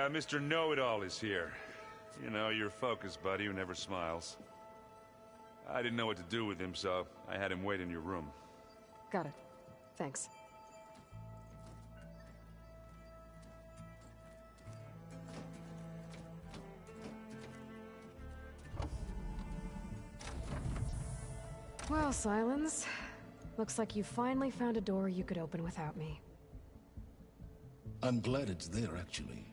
Mr. Know-It-All is here. You know, your focus buddy who never smiles. I didn't know what to do with him, so I had him wait in your room. Got it. Thanks. Well, Silence. Looks like you finally found a door you could open without me. I'm glad it's there, actually.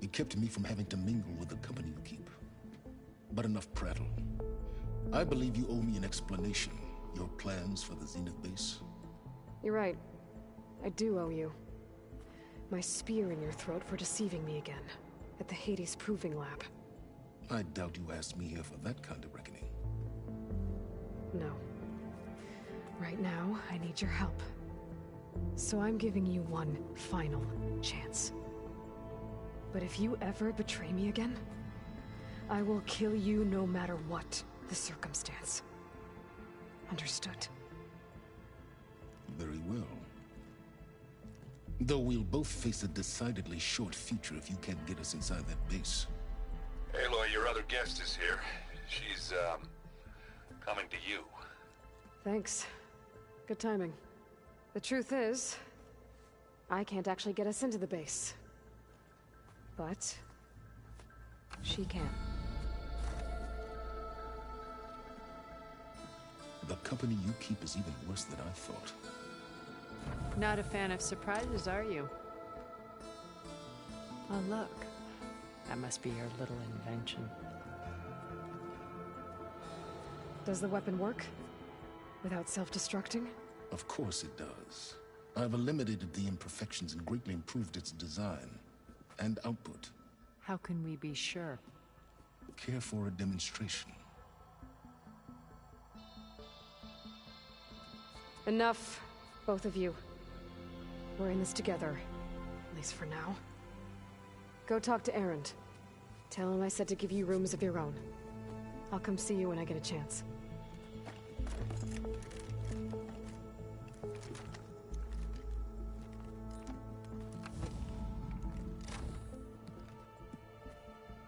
It kept me from having to mingle with the company you keep. But enough prattle. I believe you owe me an explanation. Your plans for the Zenith base? You're right. I do owe you. My spear in your throat for deceiving me again. At the Hades Proving Lab. I doubt you asked me here for that kind of reckoning. No. Right now, I need your help. So I'm giving you one final chance. But if you ever betray me again, I will kill you no matter what the circumstance. Understood? Very well. Though we'll both face a decidedly short future if you can't get us inside that base. Aloy, your other guest is here. She's, coming to you. Thanks. Good timing. The truth is, I can't actually get us into the base. But she can. The company you keep is even worse than I thought. Not a fan of surprises, are you? Oh, look. That must be your little invention. Does the weapon work? Without self-destructing? Of course it does. I've eliminated the imperfections and greatly improved its design and output. How can we be sure? Care for a demonstration? Enough, both of you. We're in this together, at least for now. Go talk to Erend. Tell him I said to give you rooms of your own. I'll come see you when I get a chance.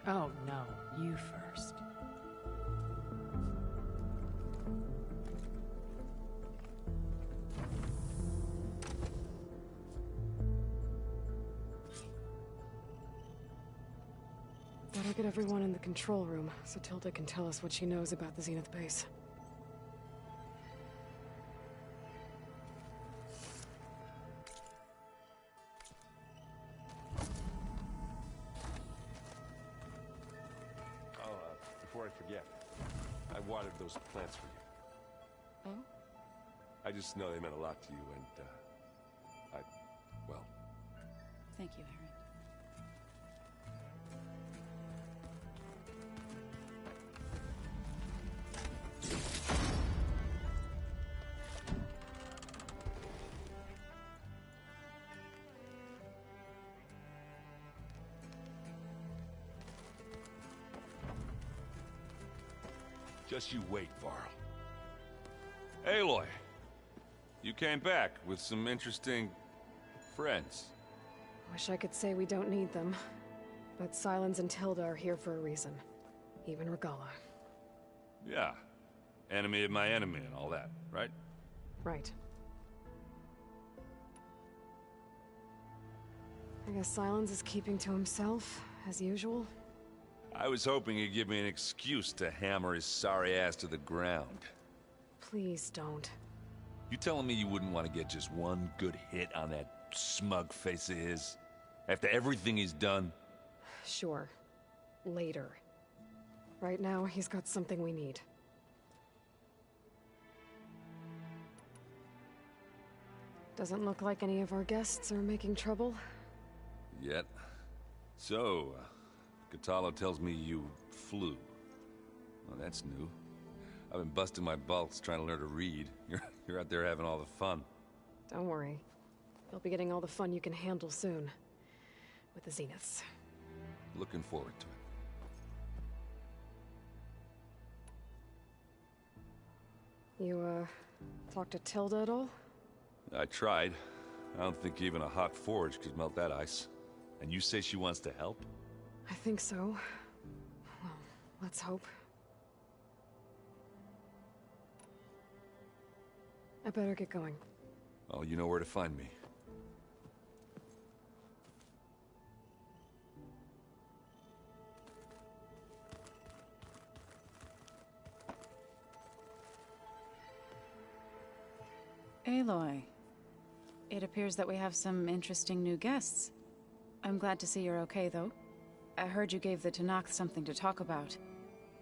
Oh, no. You first. Better get everyone in the control room, so Tilda can tell us what she knows about the Zenith base. Before I forget, I watered those plants for you. Oh? I just know they meant a lot to you, and, well... Thank you, Aaron. Just you wait, Varl. Aloy, you came back with some interesting friends. Wish I could say we don't need them. But Sylens and Tilda are here for a reason. Even Regalla. Yeah. Enemy of my enemy and all that, right? Right. I guess Sylens is keeping to himself, as usual. I was hoping he'd give me an excuse to hammer his sorry ass to the ground. Please don't. You telling me you wouldn't want to get just one good hit on that smug face of his? After everything he's done? Sure. Later. Right now, he's got something we need. Doesn't look like any of our guests are making trouble. Yet. So, Kotallo tells me you flew. Well, that's new. I've been busting my balls trying to learn to read. You're out there having all the fun. Don't worry. You'll be getting all the fun you can handle soon. With the Zeniths. Looking forward to it. You, talked to Tilda at all? I tried. I don't think even a hot forge could melt that ice. And you say she wants to help? I think so. Well, let's hope. I better get going. Oh, you know where to find me. Aloy. It appears that we have some interesting new guests. I'm glad to see you're okay, though. I heard you gave the Tenakth something to talk about.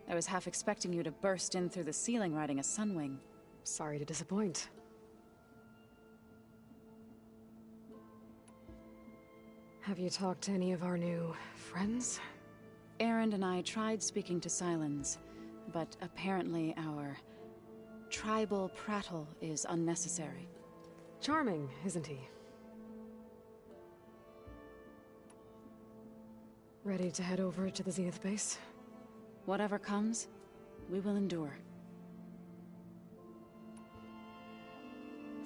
I was half expecting you to burst in through the ceiling riding a Sunwing. Sorry to disappoint. Have you talked to any of our new friends? Erend and I tried speaking to Sylens, but apparently our tribal prattle is unnecessary. Charming, isn't he? Ready to head over to the Zenith base? Whatever comes, we will endure.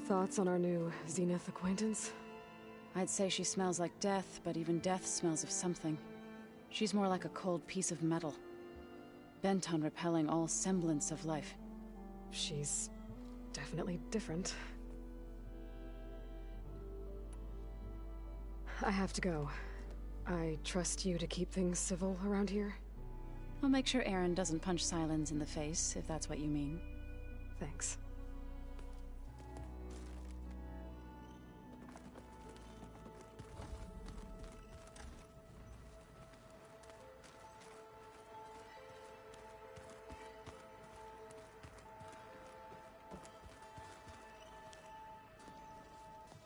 Thoughts on our new Zenith acquaintance? I'd say she smells like death, but even death smells of something. She's more like a cold piece of metal, bent on repelling all semblance of life. She's definitely different. I have to go. I trust you to keep things civil around here? I'll make sure Erend doesn't punch Sylens in the face, if that's what you mean. Thanks.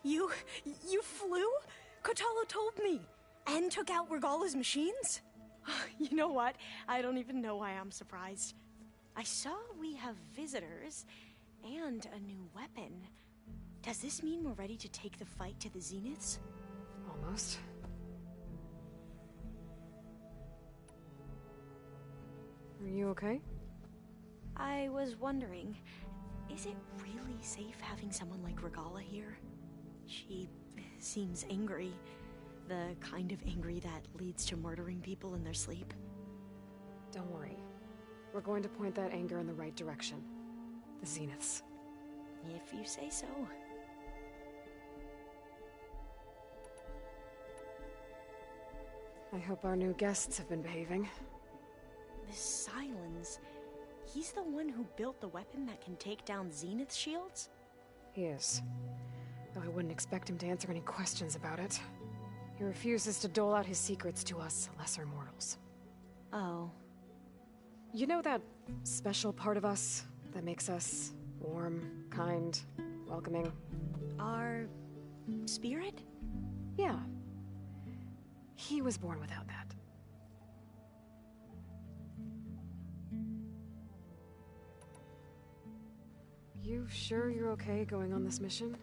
You flew? Kotallo told me. And took out Regalla's machines? You know what? I don't even know why I'm surprised. I saw we have visitors and a new weapon. Does this mean we're ready to take the fight to the Zeniths? Almost. Are you okay? I was wondering, is it really safe having someone like Regalla here? She seems angry. The kind of angry that leads to murdering people in their sleep. Don't worry. We're going to point that anger in the right direction. The Zeniths. If you say so. I hope our new guests have been behaving. This Sylens, he's the one who built the weapon that can take down Zenith shields? He is. Though I wouldn't expect him to answer any questions about it. He refuses to dole out his secrets to us lesser mortals. Oh. You know that special part of us that makes us warm, kind, welcoming? Our spirit? Yeah. He was born without that. You sure you're okay going on this mission?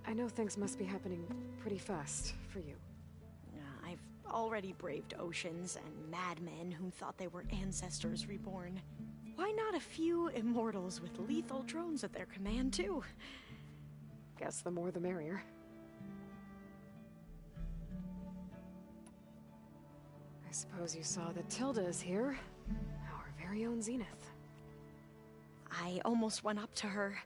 I know things must be happening pretty fast for you. I've already braved oceans and madmen who thought they were ancestors reborn. Why not a few immortals with lethal drones at their command, too? Guess the more the merrier. I suppose you saw that Tilda is here. Our very own Zenith. I almost went up to her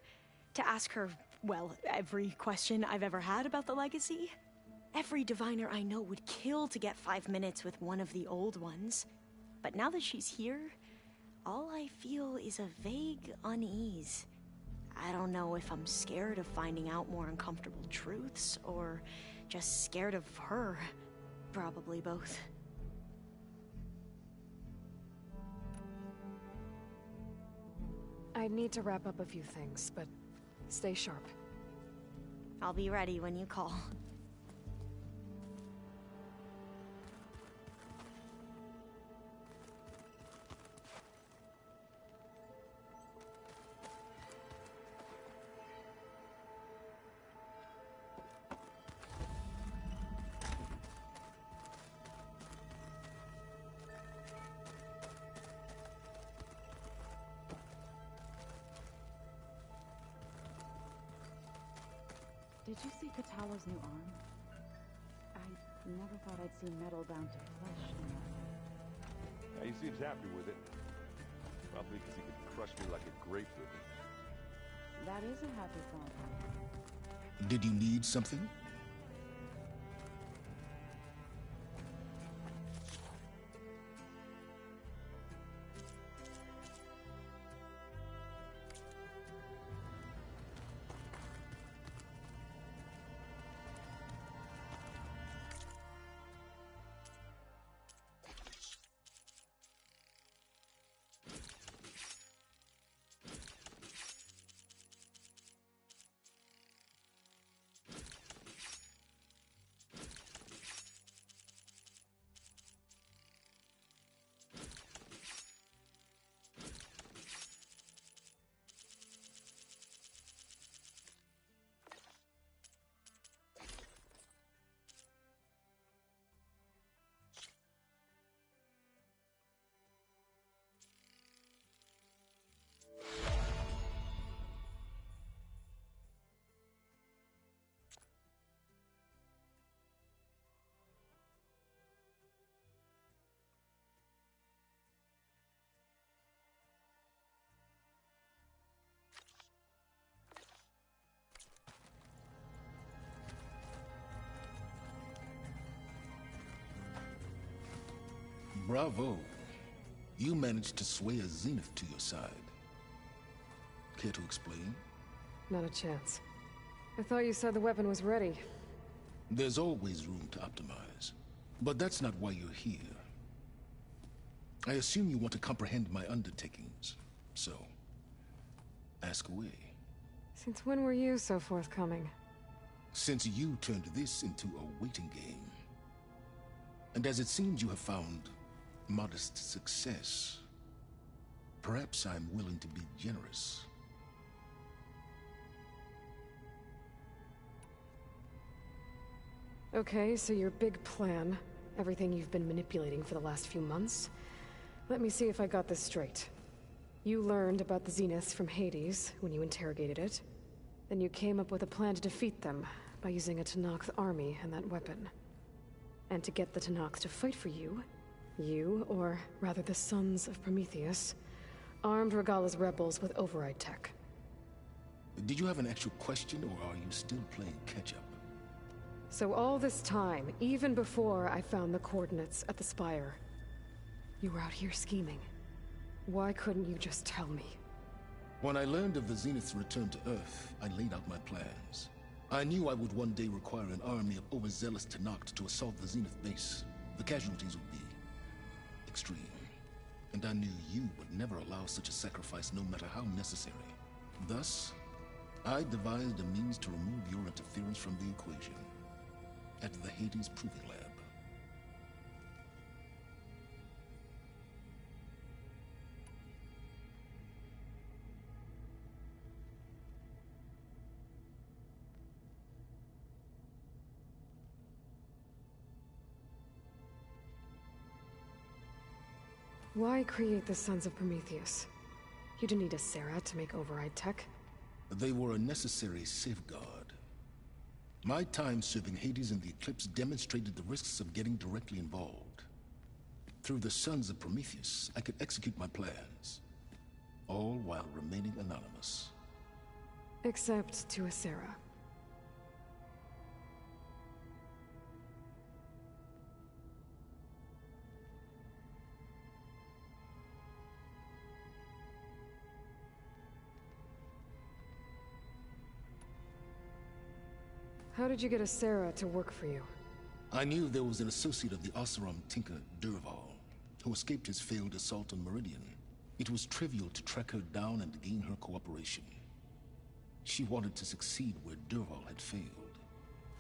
to ask her, well, every question I've ever had about the legacy. Every diviner I know would kill to get 5 minutes with one of the old ones. But now that she's here, all I feel is a vague unease. I don't know if I'm scared of finding out more uncomfortable truths, or just scared of her. Probably both. I need to wrap up a few things, but stay sharp. I'll be ready when you call. Did you see Kotallo's new arm? I Never thought I'd see metal down to flesh anymore. Yeah, he seems happy with it. Probably because he could crush me like a grape with it. That is a happy thought. Did you need something? Bravo. You managed to sway a Zenith to your side. Care to explain? Not a chance. I thought you said the weapon was ready. There's always room to optimize. But that's not why you're here. I assume you want to comprehend my undertakings. So, ask away. Since when were you so forthcoming? Since you turned this into a waiting game. And as it seems you have found modest success, perhaps I'm willing to be generous. Okay, so your big plan, everything you've been manipulating for the last few months. Let me see if I got this straight. You learned about the Zeniths from Hades when you interrogated it. Then you came up with a plan to defeat them by using a Tenakth army and that weapon. And to get the Tenakth to fight for you, or rather the Sons of Prometheus, armed Regalla's rebels with override tech. Did you have an actual question, or are you still playing catch-up? So all this time, even before I found the coordinates at the Spire, you were out here scheming. Why couldn't you just tell me? When I learned of the Zenith's return to Earth, I laid out my plans. I knew I would one day require an army of overzealous Tenakth to assault the Zenith base. The casualties would be extreme. And I knew you would never allow such a sacrifice, no matter how necessary. Thus, I devised a means to remove your interference from the equation. At the Hades Proving Lab. Why create the Sons of Prometheus? You didn't need a Sarah to make override tech. They were a necessary safeguard. My time serving Hades in the Eclipse demonstrated the risks of getting directly involved. Through the Sons of Prometheus, I could execute my plans, all while remaining anonymous. Except to a Sarah. How did you get a Sarah to work for you? I knew there was an associate of the Oseram tinker, Dervahl, who escaped his failed assault on Meridian. It was trivial to track her down and gain her cooperation. She wanted to succeed where Dervahl had failed.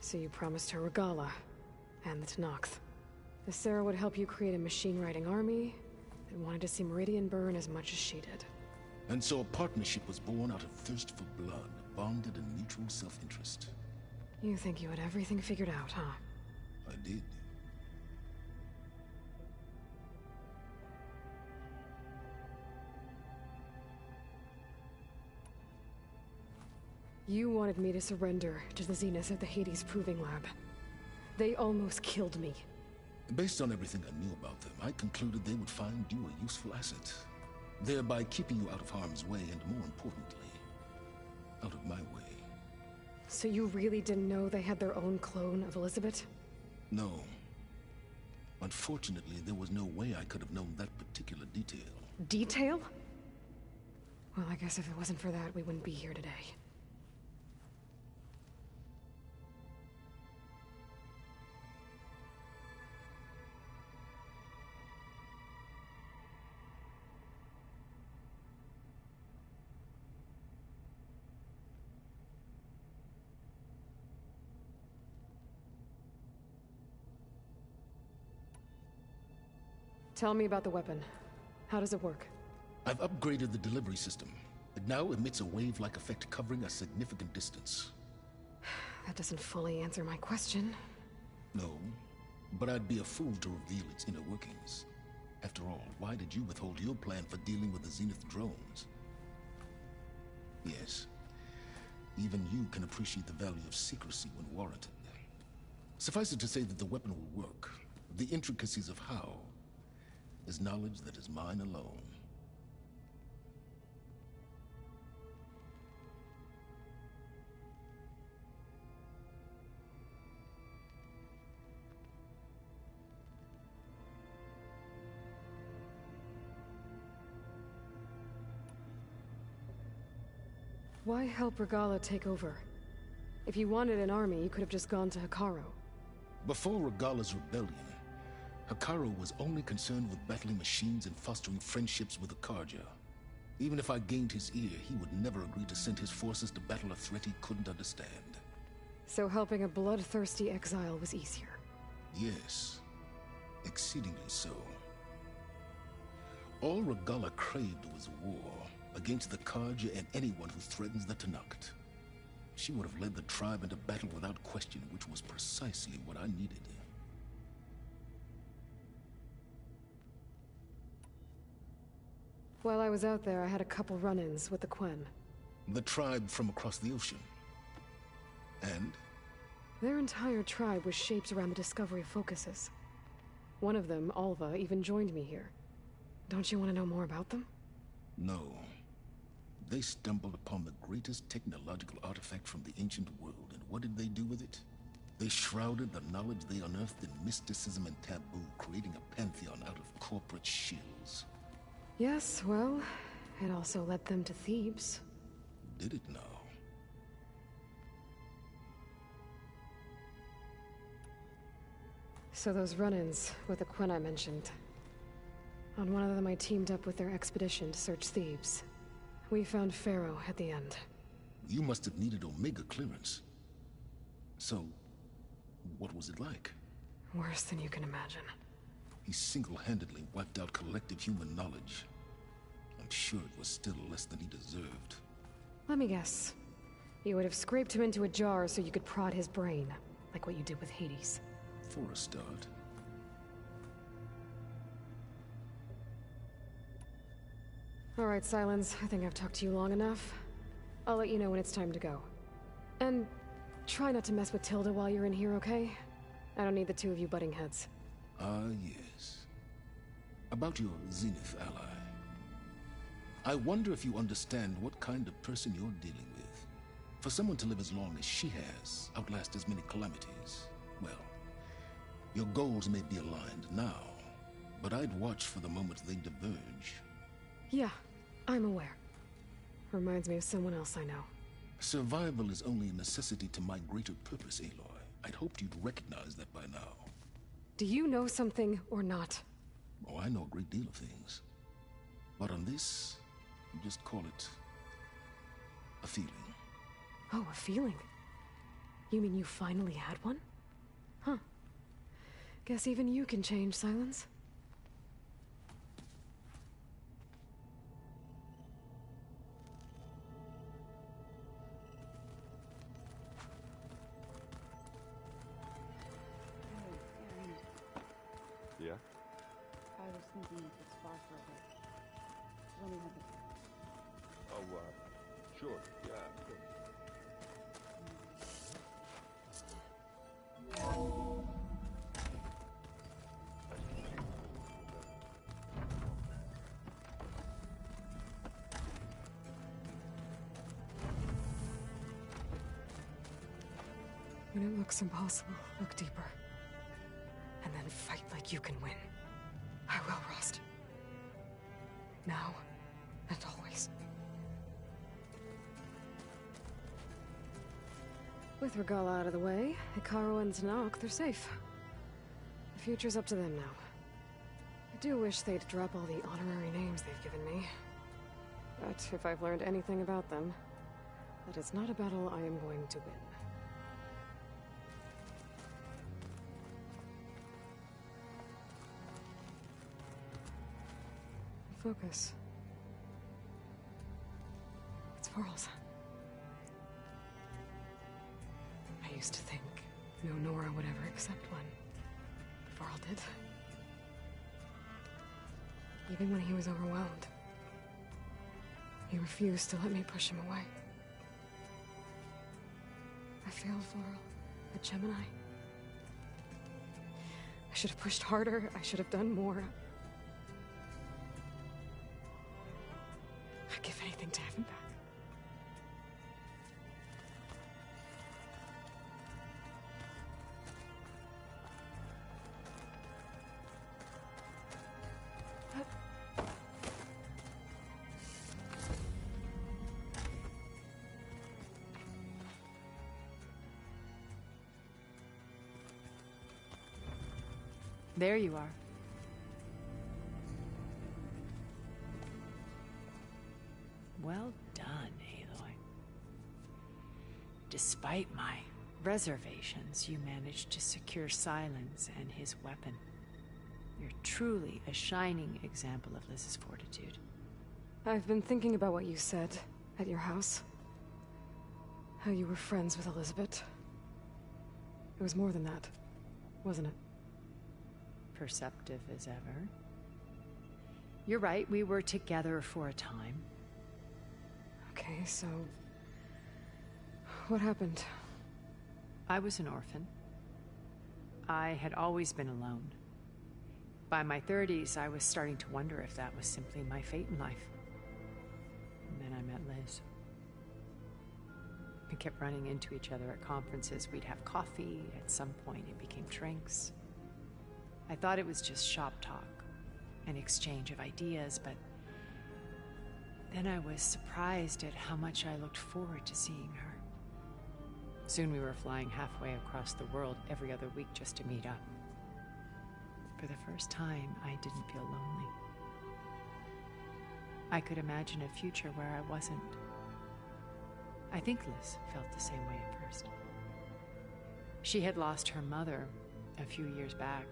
So you promised her Regalla, and the Tenakth. The Sarah would help you create a machine-riding army that wanted to see Meridian burn as much as she did. And so a partnership was born out of thirst for blood, bonded in mutual self-interest. You think you had everything figured out, huh? I did. You wanted me to surrender to the Zeniths at the Hades Proving Lab. They almost killed me. Based on everything I knew about them, I concluded they would find you a useful asset, thereby keeping you out of harm's way and, more importantly, out of my way. So you really didn't know they had their own clone of Elizabeth? No. Unfortunately, there was no way I could have known that particular detail. Detail? Well, I guess if it wasn't for that, we wouldn't be here today. Tell me about the weapon. How does it work? I've upgraded the delivery system. It now emits a wave-like effect covering a significant distance. That doesn't fully answer my question. No, but I'd be a fool to reveal its inner workings. After all, why did you withhold your plan for dealing with the Zenith drones? Yes, even you can appreciate the value of secrecy when warranted. Suffice it to say that the weapon will work. The intricacies of how is knowledge that is mine alone. Why help Regalla take over? If you wanted an army, you could have just gone to Hekarro. Before Regalla's rebellion, Hekarro was only concerned with battling machines and fostering friendships with the Carja. Even if I gained his ear, he would never agree to send his forces to battle a threat he couldn't understand. So helping a bloodthirsty exile was easier. Yes, exceedingly so. All Regalla craved was war against the Carja and anyone who threatens the Tenakth. She would have led the tribe into battle without question, which was precisely what I needed. While I was out there, I had a couple run-ins with the Quen. The tribe from across the ocean. And? Their entire tribe was shaped around the discovery of focuses. One of them, Alva, even joined me here. Don't you want to know more about them? No. They stumbled upon the greatest technological artifact from the ancient world, and what did they do with it? They shrouded the knowledge they unearthed in mysticism and taboo, creating a pantheon out of corporate shills. Yes, well, it also led them to Thebes. Did it now? So those run-ins with the Quen I mentioned. On one of them I teamed up with their expedition to search Thebes. We found Pharaoh at the end. You must have needed Omega clearance. So, what was it like? Worse than you can imagine. He single-handedly wiped out collective human knowledge. I'm sure it was still less than he deserved. Let me guess. You would have scraped him into a jar so you could prod his brain, like what you did with Hades. For a start. All right, Silence. I think I've talked to you long enough. I'll let you know when it's time to go. And try not to mess with Tilda while you're in here, okay? I don't need the two of you butting heads. Ah, yes. About your Zenith ally. I wonder if you understand what kind of person you're dealing with. For someone to live as long as she has, outlast as many calamities, well, your goals may be aligned now, but I'd watch for the moment they diverge. Yeah, I'm aware. Reminds me of someone else I know. Survival is only a necessity to my greater purpose, Aloy. I'd hoped you'd recognize that by now. Do you know something or not? Oh, I know a great deal of things. But on this, just call it a feeling. Oh, a feeling? You mean you finally had one? Huh. Guess even you can change, Silence. Yeah? I was thinking if it's far further. When you have the Oh, sure. Yeah, sure. When it looks impossible, look deeper. And then fight like you can win. I will, Rost. Now and always. With Regalla out of the way, Hekarro and Tenakth, they're safe. The future's up to them now. I do wish they'd drop all the honorary names they've given me. But if I've learned anything about them, that it's not a battle I am going to win. Focus. It's Varl's. I used to think no Nora would ever accept one. But Varl did. Even when he was overwhelmed. He refused to let me push him away. I failed Varl at Gemini. I should have pushed harder. I should have done more. I'd give anything to have him back. There you are. Well done, Aloy. Despite my reservations, you managed to secure Sylens and his weapon. You're truly a shining example of Liz's fortitude. I've been thinking about what you said at your house. How you were friends with Elizabeth. It was more than that, wasn't it? Perceptive as ever. You're right, we were together for a time. Okay, so... what happened? I was an orphan. I had always been alone. By my 30s, I was starting to wonder if that was simply my fate in life. And then I met Liz. We kept running into each other at conferences. We'd have coffee. At some point, it became drinks. I thought it was just shop talk, an exchange of ideas, but then I was surprised at how much I looked forward to seeing her. Soon we were flying halfway across the world every other week just to meet up. For the first time, I didn't feel lonely. I could imagine a future where I wasn't. I think Liz felt the same way at first. She had lost her mother a few years back.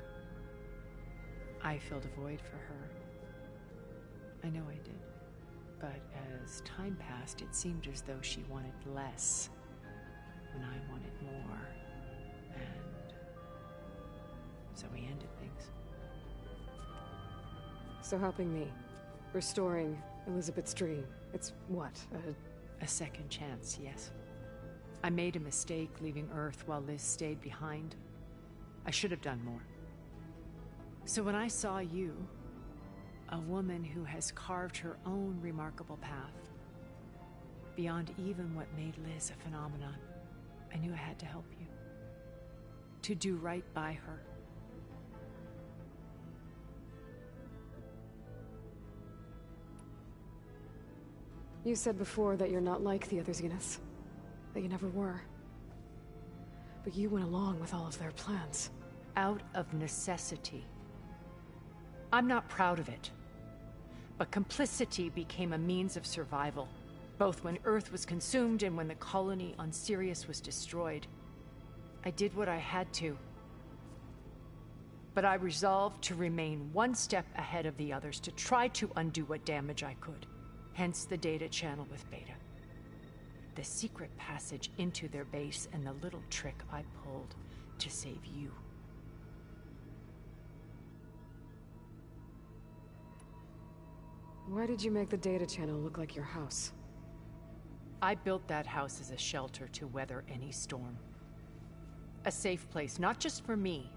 I filled a void for her. I know I did. But as time passed, it seemed as though she wanted less, when I wanted more. And so we ended things. So helping me, restoring Elizabeth's dream, it's what, a second chance, yes. I made a mistake leaving Earth while Liz stayed behind. I should have done more. So when I saw you, a woman who has carved her own remarkable path, beyond even what made Liz a phenomenon, I knew I had to help you. To do right by her. You said before that you're not like the other Zeniths. That you never were. But you went along with all of their plans. Out of necessity. I'm not proud of it. But complicity became a means of survival, both when Earth was consumed and when the colony on Sirius was destroyed. I did what I had to. But I resolved to remain one step ahead of the others, to try to undo what damage I could. Hence the data channel with Beta. The secret passage into their base and the little trick I pulled to save you. Why did you make the data channel look like your house? I built that house as a shelter to weather any storm. A safe place, not just for me,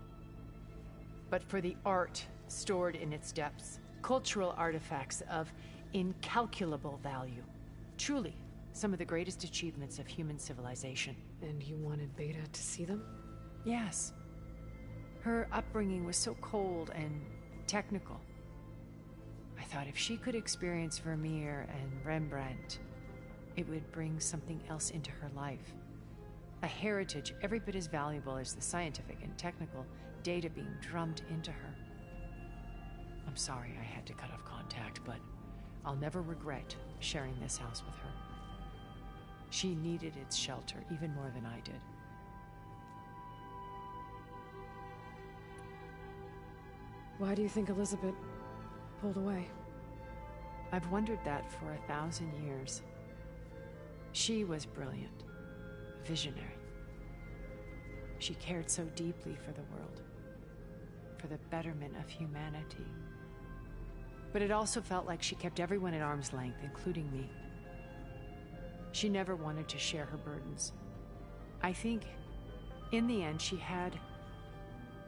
but for the art stored in its depths. Cultural artifacts of incalculable value. Truly, Some of the greatest achievements of human civilization. And you wanted Beta to see them? Yes. Her upbringing was so cold and technical. I thought if she could experience Vermeer and Rembrandt, it would bring something else into her life. A heritage every bit as valuable as the scientific and technical data being drummed into her. I'm sorry I had to cut off contact, but I'll never regret sharing this house with her. She needed its shelter even more than I did. Why do you think Elizabeth pulled away? I've wondered that for 1,000 years. She was brilliant, visionary. She cared so deeply for the world, for the betterment of humanity. But it also felt like she kept everyone at arm's length, including me. She never wanted to share her burdens. I think, in the end, she had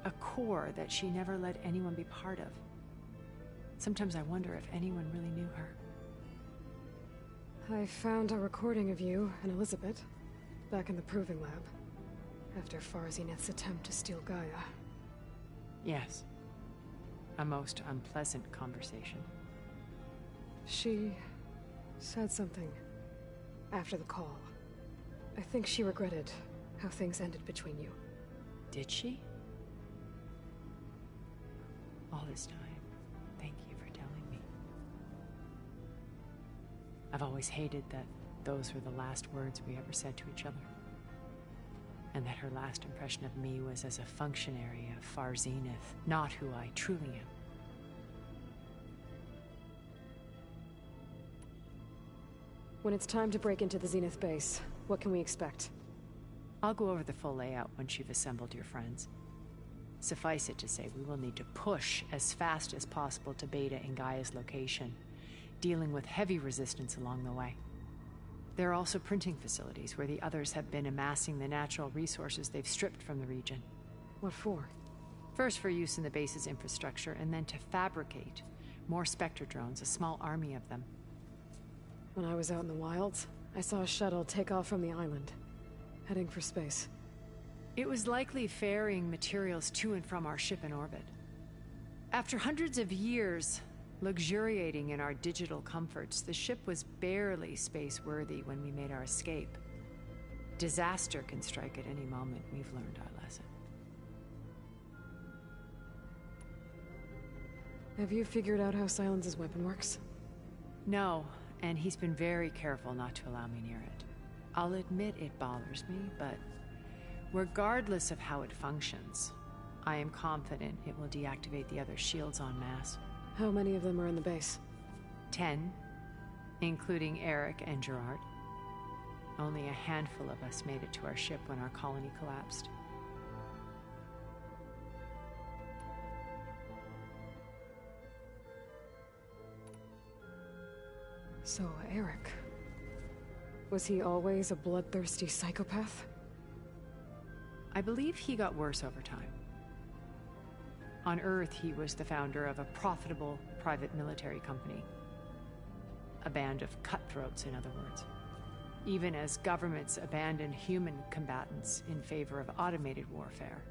a core that she never let anyone be part of. Sometimes I wonder if anyone really knew her. I found a recording of you and Elizabeth back in the Proving Lab after Farzineth's attempt to steal Gaia. Yes. A most unpleasant conversation. She said something after the call. I think she regretted how things ended between you. Did she? All this time, thank you for telling me. I've always hated that those were the last words we ever said to each other. And that her last impression of me was as a functionary of Far Zenith, not who I truly am. When it's time to break into the Zenith base, what can we expect? I'll go over the full layout once you've assembled your friends. Suffice it to say, we will need to push as fast as possible to Beta and Gaia's location, dealing with heavy resistance along the way. There are also printing facilities where the others have been amassing the natural resources they've stripped from the region. What for? First for use in the base's infrastructure, and then to fabricate more Spectre drones, a small army of them. When I was out in the wilds, I saw a shuttle take off from the island, heading for space. It was likely ferrying materials to and from our ship in orbit. After hundreds of years luxuriating in our digital comforts, the ship was barely space-worthy when we made our escape. Disaster can strike at any moment. We've learned our lesson. Have you figured out how Silence's weapon works? No, and he's been very careful not to allow me near it. I'll admit it bothers me, but regardless of how it functions, I am confident it will deactivate the other shields en masse. How many of them are in the base? 10, including Eric and Gerard. Only a handful of us made it to our ship when our colony collapsed. So, Eric... was he always a bloodthirsty psychopath? I believe he got worse over time. On Earth, he was the founder of a profitable private military company. A band of cutthroats, in other words. Even as governments abandoned human combatants in favor of automated warfare.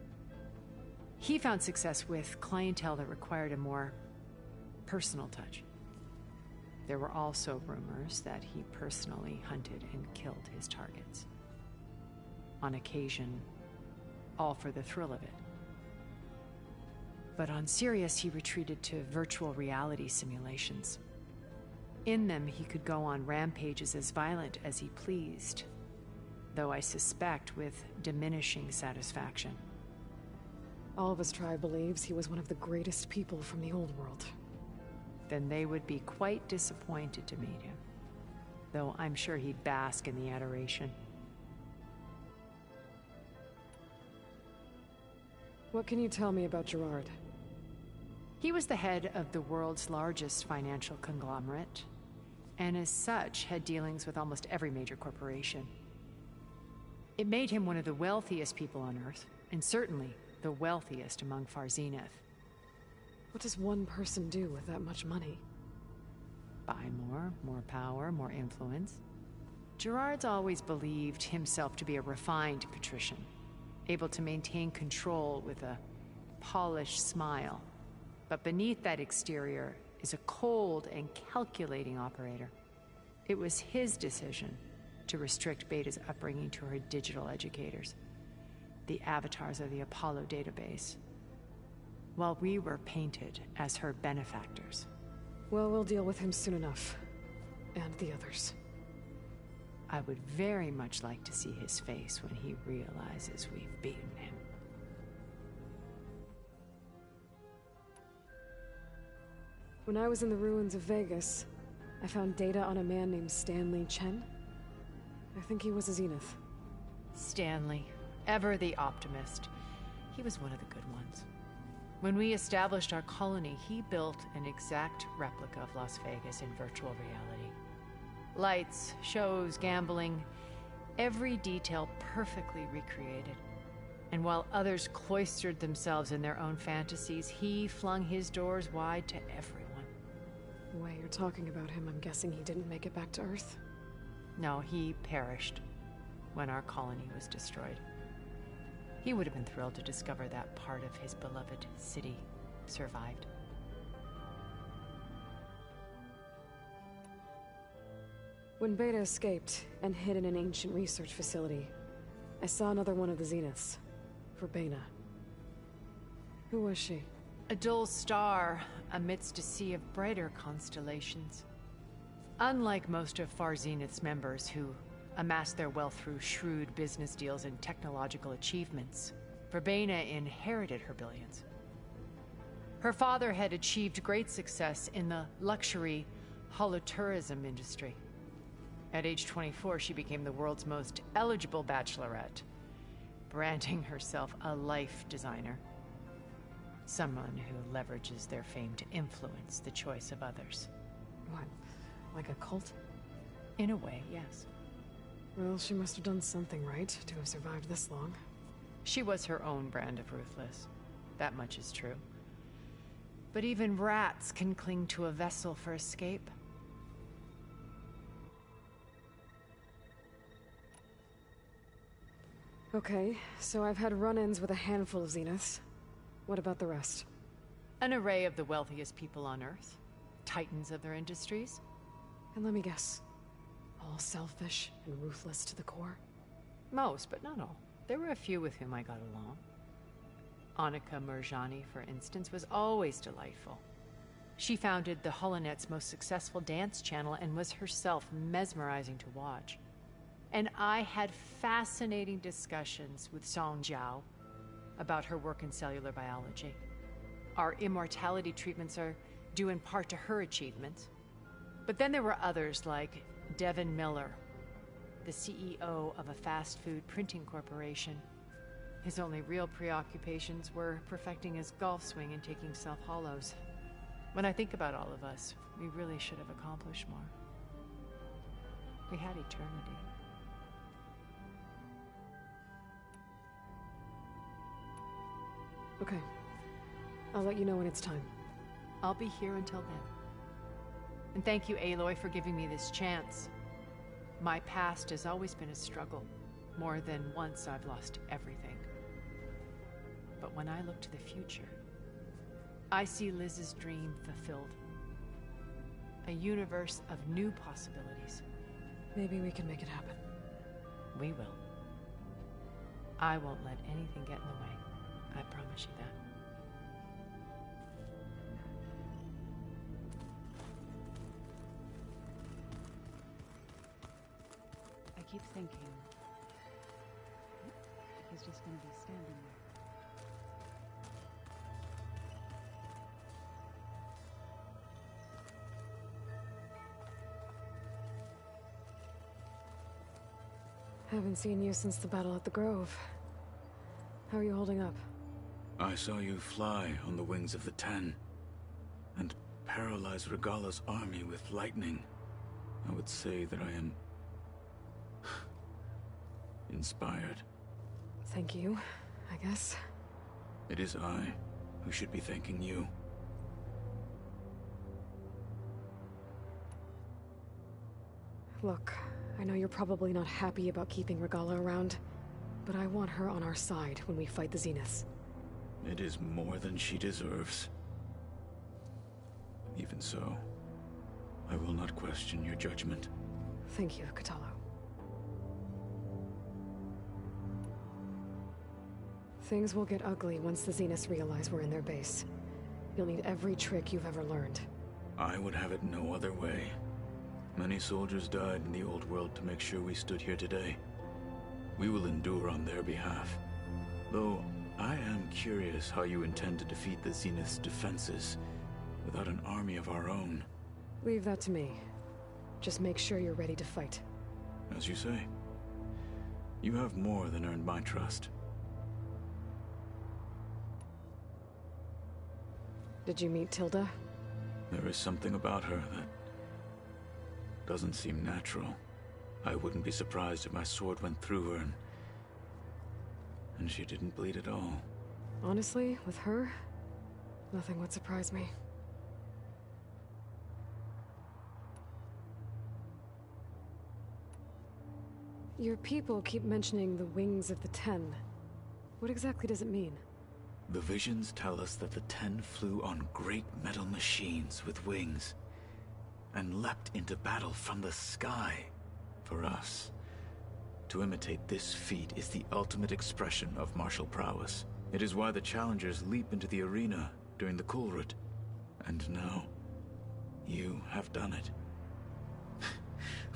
He found success with clientele that required a more personal touch. There were also rumors that he personally hunted and killed his targets. On occasion, all for the thrill of it. But on Sirius, he retreated to virtual reality simulations. In them, he could go on rampages as violent as he pleased, though I suspect with diminishing satisfaction. Alva's tribe believes he was one of the greatest people from the old world. Then they would be quite disappointed to meet him, though I'm sure he'd bask in the adoration. What can you tell me about Gerard? He was the head of the world's largest financial conglomerate, and as such had dealings with almost every major corporation. It made him one of the wealthiest people on Earth, and certainly the wealthiest among Far Zenith. What does one person do with that much money? Buy more power, more influence. Gerard's always believed himself to be a refined patrician, able to maintain control with a polished smile. But beneath that exterior is a cold and calculating operator. It was his decision to restrict Beta's upbringing to her digital educators, the avatars of the Apollo database, while we were painted as her benefactors. Well, we'll deal with him soon enough. And the others. I would very much like to see his face when he realizes we've beaten him. When I was in the ruins of Vegas, I found data on a man named Stanley Chen. I think he was a Zenith. Stanley, ever the optimist. He was one of the good ones. When we established our colony, he built an exact replica of Las Vegas in virtual reality. Lights, shows, gambling, every detail perfectly recreated. And while others cloistered themselves in their own fantasies, he flung his doors wide to everyone. The way you're talking about him, I'm guessing he didn't make it back to Earth? No, he perished when our colony was destroyed. He would have been thrilled to discover that part of his beloved city survived. When Beta escaped and hid in an ancient research facility, I saw another one of the Zeniths, Verbena. Who was she? A dull star amidst a sea of brighter constellations. Unlike most of Far Zenith's members who amassed their wealth through shrewd business deals and technological achievements, Verbena inherited her billions. Her father had achieved great success in the luxury holotourism industry. At age 24, she became the world's most eligible bachelorette, branding herself a life designer. Someone who leverages their fame to influence the choice of others. What, like a cult? In a way, yes. Well, she must have done something right to have survived this long. She was her own brand of ruthless. That much is true. But even rats can cling to a vessel for escape. Okay, so I've had run-ins with a handful of Zeniths. What about the rest? An array of the wealthiest people on Earth. Titans of their industries. And let me guess. All selfish and ruthless to the core? Most, but not all. There were a few with whom I got along. Annika Murjani, for instance, was always delightful. She founded the Holonet's most successful dance channel and was herself mesmerizing to watch. And I had fascinating discussions with Song Jiao about her work in cellular biology. Our immortality treatments are due in part to her achievements. But then there were others like Devin Miller, the CEO of a fast food printing corporation. His only real preoccupations were perfecting his golf swing and taking self-hollows. When I think about all of us, we really should have accomplished more. We had eternity. Okay. I'll let you know when it's time. I'll be here until then. And thank you, Aloy, for giving me this chance. My past has always been a struggle. More than once I've lost everything. But when I look to the future, I see Liz's dream fulfilled. A universe of new possibilities. Maybe we can make it happen. We will. I won't let anything get in the way. I promise you that. I keep thinking he's just gonna be standing there. Haven't seen you since the battle at the Grove. How are you holding up? I saw you fly on the wings of the Ten, and paralyze Regala's army with lightning. I would say that I am inspired. Thank you, I guess. It is I who should be thanking you. Look, I know you're probably not happy about keeping Regala around, but I want her on our side when we fight the Zeniths. It is more than she deserves. Even so, I will not question your judgment. Thank you, Kotallo. Things will get ugly once the Zeniths realize we're in their base. You'll need every trick you've ever learned. I would have it no other way. Many soldiers died in the old world to make sure we stood here today. We will endure on their behalf. Though, I am curious how you intend to defeat the Zenith's defenses without an army of our own. Leave that to me. Just make sure you're ready to fight. As you say. You have more than earned my trust. Did you meet Tilda? There is something about her that doesn't seem natural. I wouldn't be surprised if my sword went through her and she didn't bleed at all. Honestly, with her, nothing would surprise me. Your people keep mentioning the wings of the Ten. What exactly does it mean? The visions tell us that the Ten flew on great metal machines with wings and leapt into battle from the sky. For us, to imitate this feat is the ultimate expression of martial prowess. It is why the challengers leap into the arena during the Kulrut. And now, you have done it.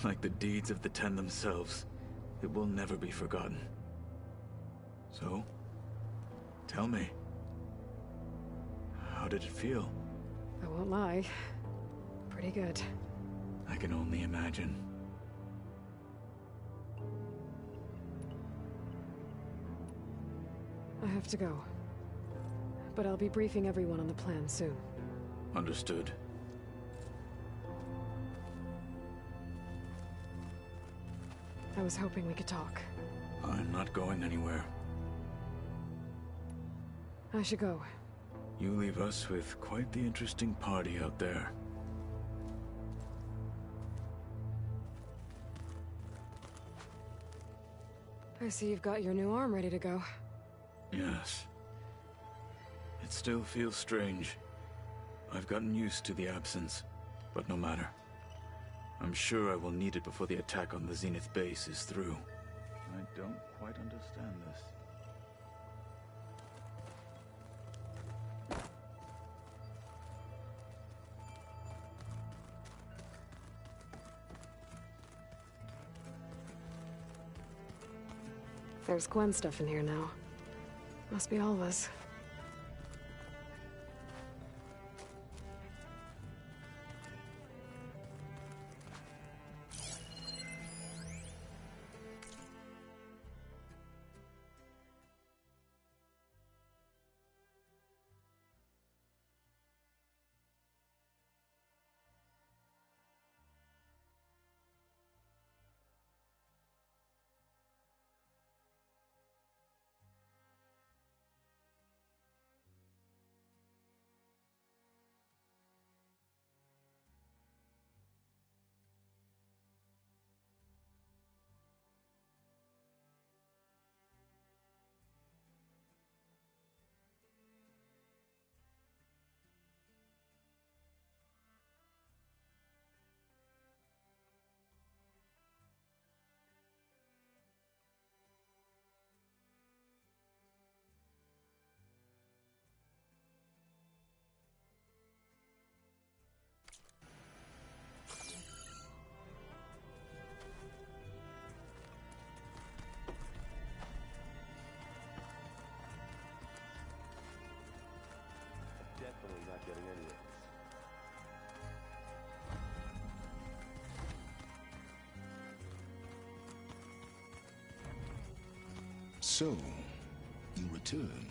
Like the deeds of the Ten themselves, it will never be forgotten. So, tell me, how did it feel? I won't lie. Pretty good. I can only imagine. I have to go. But I'll be briefing everyone on the plan soon. Understood. I was hoping we could talk. I'm not going anywhere. I should go. You leave us with quite the interesting party out there. I see you've got your new arm ready to go. Yes. It still feels strange. I've gotten used to the absence, but no matter. I'm sure I will need it before the attack on the Zenith base is through. I don't quite understand this. There's Gwen stuff in here now. Must be Alva's. Definitely not getting any of this. So, you return.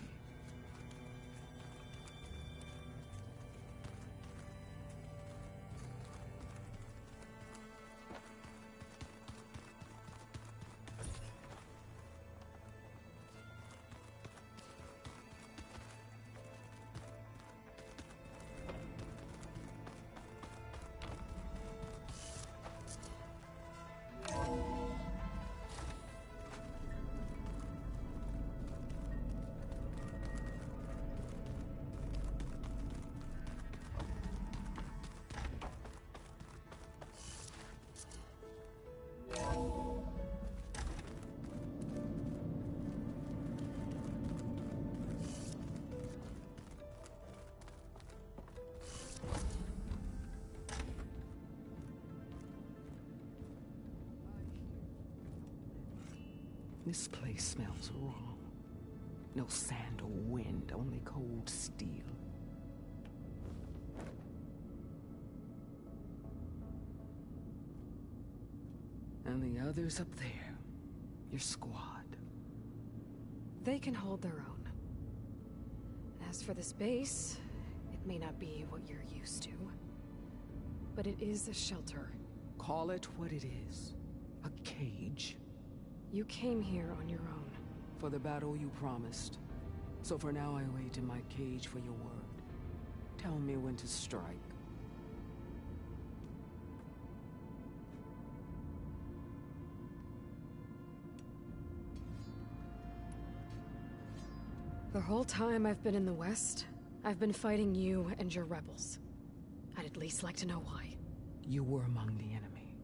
This place smells wrong. No sand or wind, only cold steel. And the others up there, your squad. They can hold their own. As for this base, it may not be what you're used to, but it is a shelter. Call it what it is. A cage. You came here on your own. For the battle you promised. So for now I wait in my cage for your word. Tell me when to strike. The whole time I've been in the West, I've been fighting you and your rebels. I'd at least like to know why. You were among the enemy.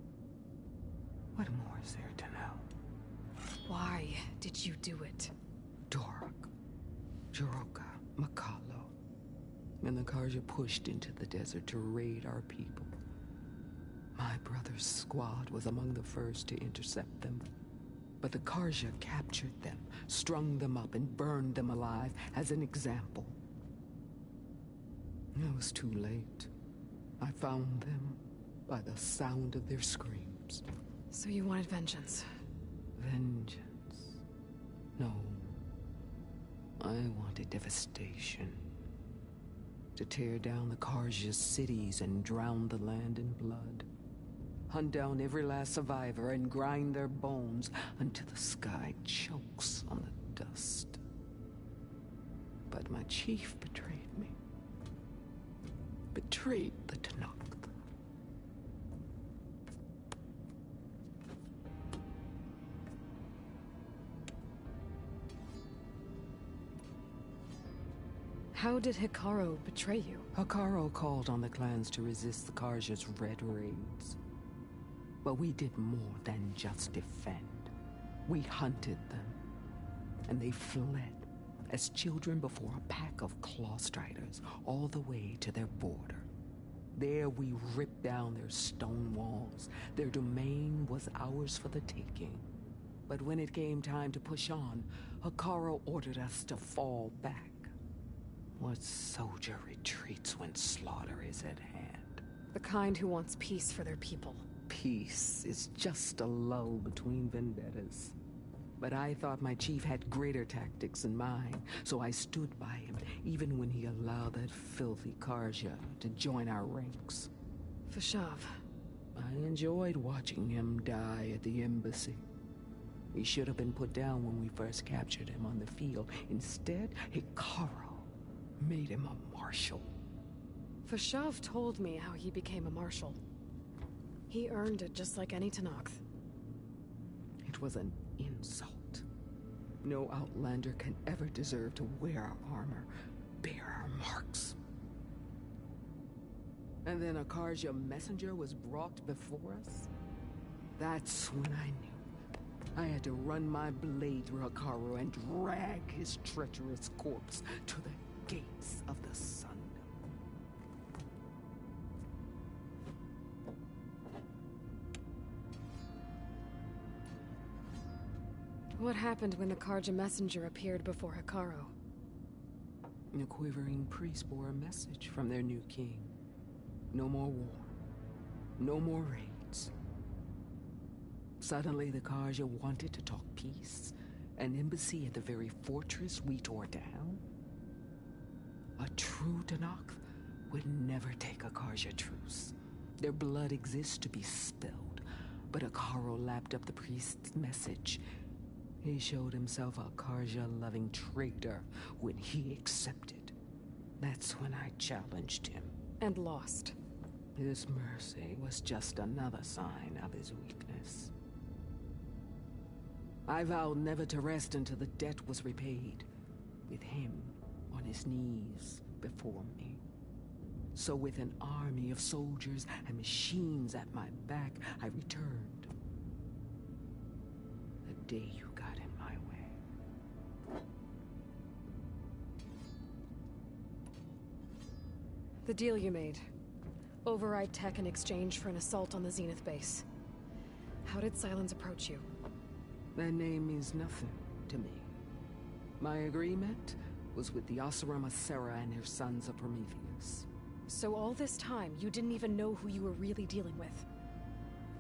What more is there to know? Why did you do it? Torok, Jiroka, Makalo, and the Karja pushed into the desert to raid our people. My brother's squad was among the first to intercept them. But the Karja captured them, strung them up, and burned them alive as an example. It was too late. I found them by the sound of their screams. So you wanted vengeance? Vengeance? No. I wanted devastation. To tear down the Karja's cities and drown the land in blood. Hunt down every last survivor and grind their bones until the sky chokes on the dust. But my chief betrayed me. Betrayed the Tenakth. How did Hekarro betray you? Hekarro called on the clans to resist the Karja's red raids. But we did more than just defend. We hunted them. And they fled, as children before a pack of claw striders, all the way to their border. There we ripped down their stone walls. Their domain was ours for the taking. But when it came time to push on, Hekarro ordered us to fall back. What soldier retreats when slaughter is at hand? The kind who wants peace for their people. Peace is just a lull between vendettas. But I thought my chief had greater tactics in mind, so I stood by him, even when he allowed that filthy Karja to join our ranks. Fashav. I enjoyed watching him die at the embassy. He should have been put down when we first captured him on the field. Instead, Hekarro made him a marshal. Fashav told me how he became a marshal. He earned it just like any Tenakth. It was an insult. No Outlander can ever deserve to wear our armor, bear our marks. And then a Karja messenger was brought before us? That's when I knew. I had to run my blade through Hekarro and drag his treacherous corpse to the gates of the sun. What happened when the Karja messenger appeared before Hekarro? The quivering priests bore a message from their new king. No more war. No more raids. Suddenly the Karja wanted to talk peace. An embassy at the very fortress we tore down? A true Tenakth would never take a Karja truce. Their blood exists to be spilled. But Hekarro lapped up the priest's message. He showed himself a Karja-loving traitor when he accepted. That's when I challenged him. And lost. His mercy was just another sign of his weakness. I vowed never to rest until the debt was repaid, with him on his knees before me. So with an army of soldiers and machines at my back, I returned. The day you got in my way. The deal you made. Override tech in exchange for an assault on the Zenith base. How did Sylens approach you? That name means nothing to me. My agreement was with the Oseram Sera and her sons of Prometheus. So all this time, you didn't even know who you were really dealing with?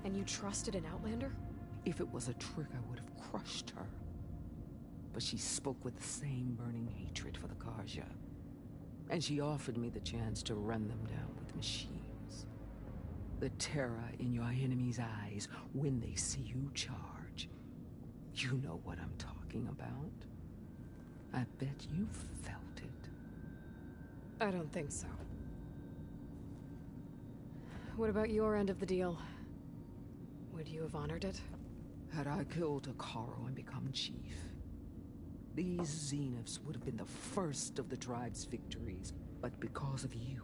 And you trusted an Outlander? If it was a trick, I would have crushed her. But she spoke with the same burning hatred for the Karja. And she offered me the chance to run them down with machines. The terror in your enemy's eyes when they see you charge. You know what I'm talking about. I bet you felt it. I don't think so. What about your end of the deal? Would you have honored it? Had I killed Hekarro and become chief, these Zeniths would have been the first of the tribe's victories. But because of you,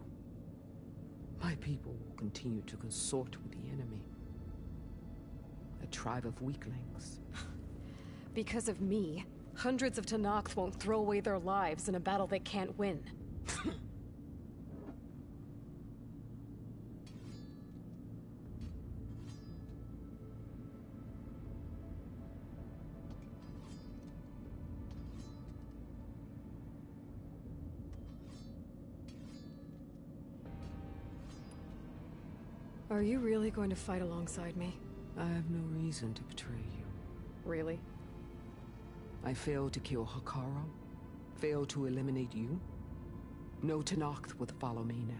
my people will continue to consort with the enemy. A tribe of weaklings. Because of me, hundreds of Tenakth won't throw away their lives in a battle they can't win. Are you really going to fight alongside me? I have no reason to betray you. Really? I failed to kill Hekarro? Failed to eliminate you? No Tenakth would follow me now.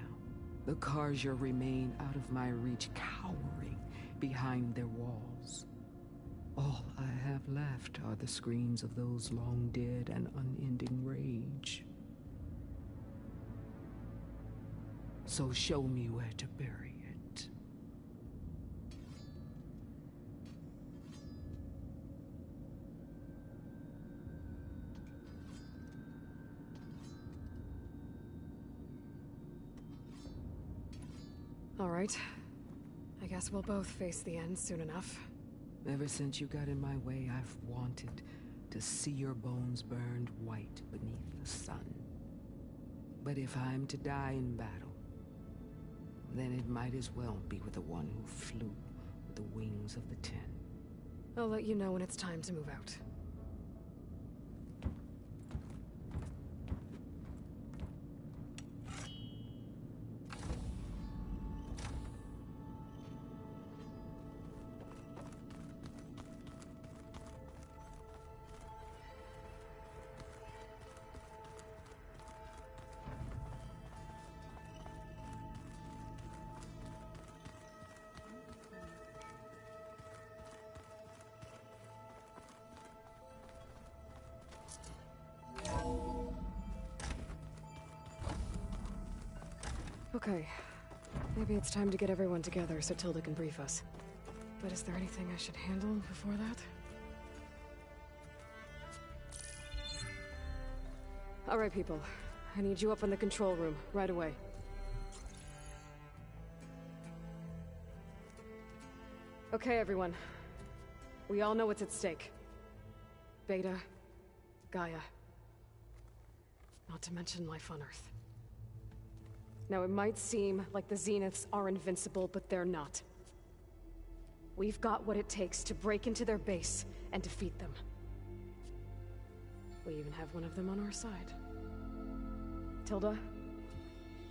The Karja remain out of my reach, cowering behind their walls. All I have left are the screams of those long dead and unending rage. So show me where to bury it. All right. I guess we'll both face the end soon enough. Ever since you got in my way, I've wanted to see your bones burned white beneath the sun. But if I'm to die in battle, then it might as well be with the one who flew with the wings of the Ten. I'll let you know when it's time to move out. Okay. Maybe it's time to get everyone together so Tilda can brief us. But is there anything I should handle before that? All right, people. I need you up in the control room, right away. Okay, everyone. We all know what's at stake. Beta, Gaia. Not to mention life on Earth. Now, it might seem like the Zeniths are invincible, but they're not. We've got what it takes to break into their base and defeat them. We even have one of them on our side. Tilda,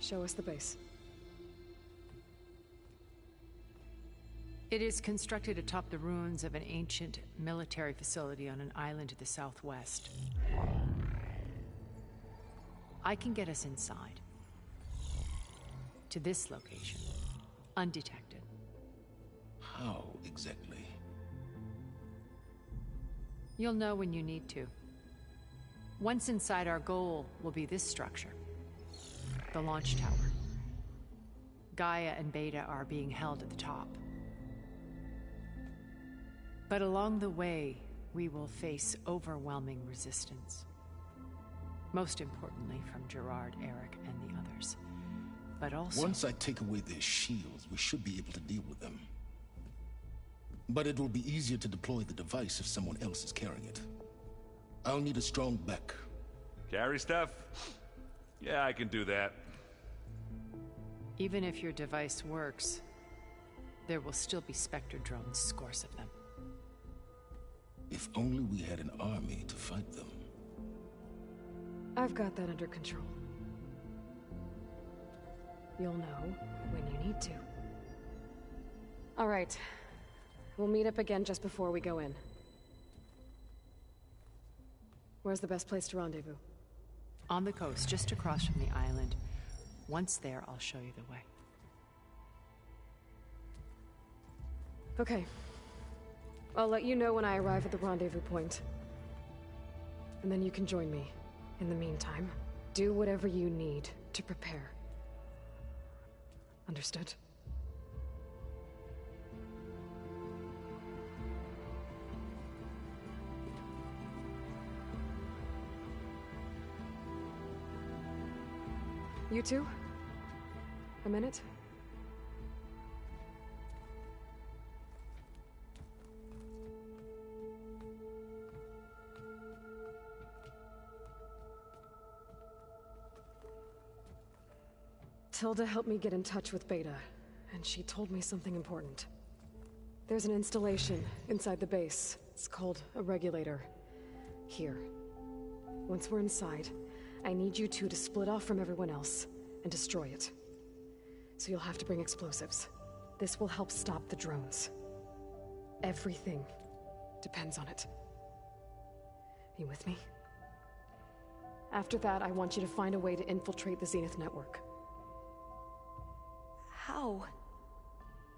show us the base. It is constructed atop the ruins of an ancient military facility on an island to the southwest. I can get us inside. To this location, undetected. How exactly? You'll know when you need to. Once inside, our goal will be this structure. The launch tower. Gaia and Beta are being held at the top. But along the way, we will face overwhelming resistance. Most importantly from Gerard, Eric, and the others. But also... Once I take away their shields, we should be able to deal with them. But it will be easier to deploy the device if someone else is carrying it. I'll need a strong back. Carry stuff? Yeah, I can do that. Even if your device works, there will still be Spectre drones, scores of them. If only we had an army to fight them. I've got that under control. You'll know when you need to. All right. We'll meet up again just before we go in. Where's the best place to rendezvous? On the coast, just across from the island. Once there, I'll show you the way. Okay. I'll let you know when I arrive at the rendezvous point. And then you can join me. In the meantime, do whatever you need to prepare. Understood? You two? A minute? Tilda helped me get in touch with Beta, and she told me something important. There's an installation inside the base. It's called a regulator. Here. Once we're inside, I need you two to split off from everyone else and destroy it. So you'll have to bring explosives. This will help stop the drones. Everything depends on it. You with me? After that, I want you to find a way to infiltrate the Zenith network. How?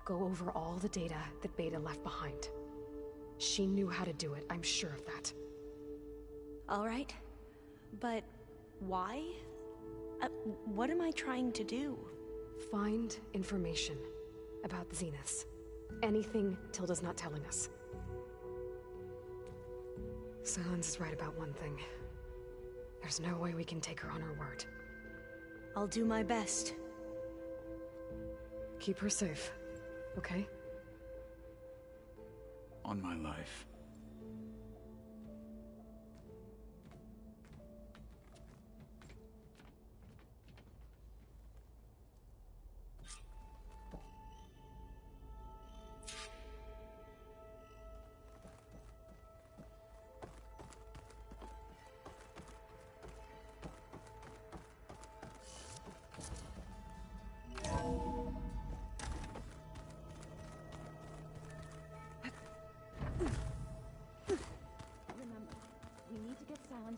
Go over all the data that Beta left behind. She knew how to do it, I'm sure of that. All right. But why? What am I trying to do? Find information about the Zeniths. Anything Tilda's not telling us. Sylens is right about one thing. There's no way we can take her on her word. I'll do my best. Keep her safe, okay? On my life.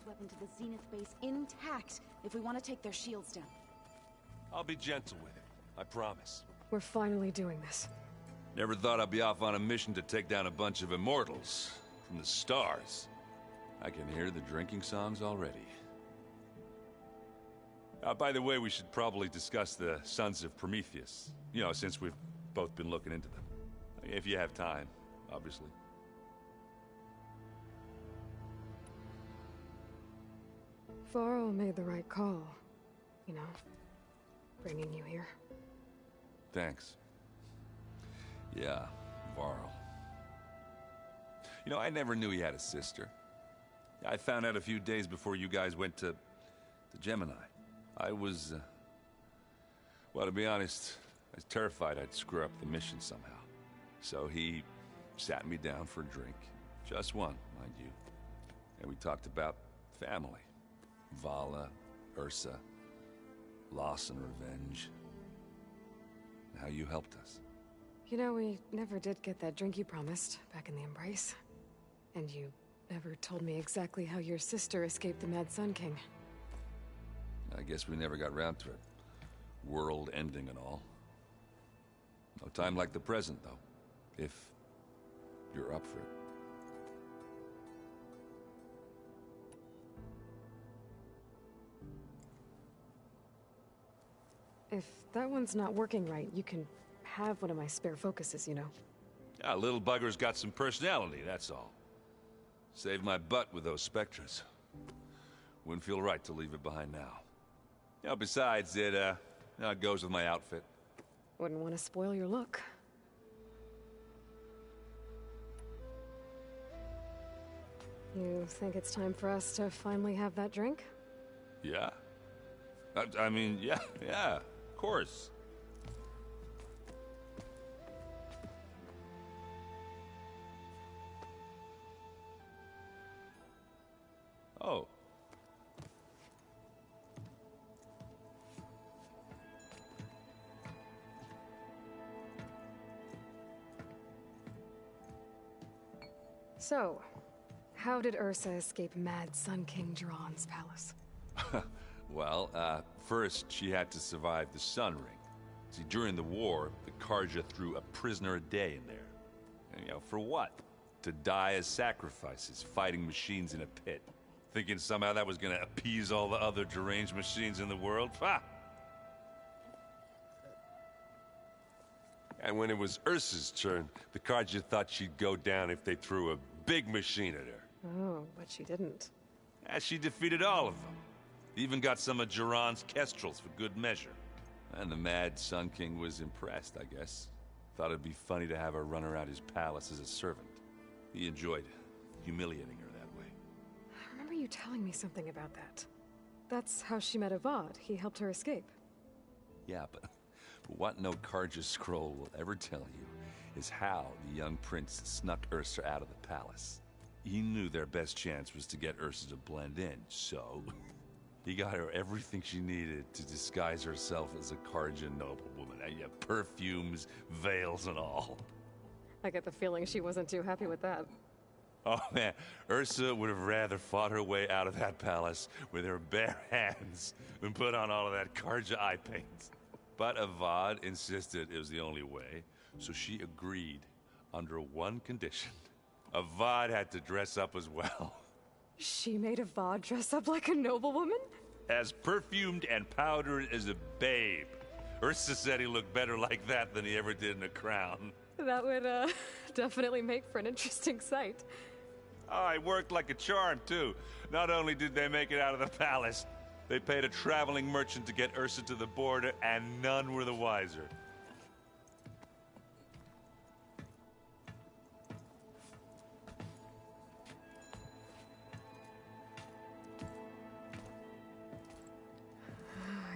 Weapon to the Zenith base intact if we want to take their shields down. I'll be gentle with it, I promise. We're finally doing this. Never thought I'd be off on a mission to take down a bunch of immortals from the stars. I can hear the drinking songs already. By the way, we should probably discuss the Sons of Prometheus. You know, since we've both been looking into them. If you have time, obviously. Varl made the right call. You know, bringing you here. Thanks. Yeah, Varl. You know, I never knew he had a sister. I found out a few days before you guys went to Gemini. I was, well, to be honest, I was terrified I'd screw up the mission somehow. So he sat me down for a drink. Just one, mind you. And we talked about family. Vala, Ursa, loss and revenge. And how you helped us. You know, we never did get that drink you promised back in the Embrace. And you never told me exactly how your sister escaped the Mad Sun King. I guess we never got round to it. World ending and all. No time like the present, though. If you're up for it. If that one's not working right, you can have one of my spare focuses, you know. Yeah, little bugger's got some personality, that's all. Saved my butt with those Spectres. Wouldn't feel right to leave it behind now. You know, besides, it goes with my outfit. Wouldn't want to spoil your look. You think it's time for us to finally have that drink? Yeah? I mean, yeah, of course. Oh. So, how did Ursa escape Mad Sun King Jiran's palace? Well, first she had to survive the Sun Ring. See, during the war, the Carja threw a prisoner a day in there. And, for what? To die as sacrifices, fighting machines in a pit. Thinking somehow that was gonna appease all the other deranged machines in the world? Ha! And when it was Ursa's turn, the Carja thought she'd go down if they threw a big machine at her. Oh, but she didn't. And she defeated all of them. Even got some of Jiran's kestrels for good measure. And the Mad Sun King was impressed, I guess. Thought it'd be funny to have her run around his palace as a servant. He enjoyed humiliating her that way. I remember you telling me something about that. That's how she met Avad. He helped her escape. Yeah, but what no Carja scroll will ever tell you is how the young prince snuck Ursa out of the palace. He knew their best chance was to get Ursa to blend in, so he got her everything she needed to disguise herself as a Carja noblewoman. Yeah, perfumes, veils, and all. I get the feeling she wasn't too happy with that. Oh man, Ursa would have rather fought her way out of that palace with her bare hands than put on all of that Carja eye paint. But Avad insisted it was the only way, so she agreed under one condition. Avad had to dress up as well. She made Avad dress up like a noblewoman? As perfumed and powdered as a babe. Ursa said he looked better like that than he ever did in a crown. That would, definitely make for an interesting sight. Oh, it worked like a charm, too. Not only did they make it out of the palace, they paid a traveling merchant to get Ursa to the border, and none were the wiser.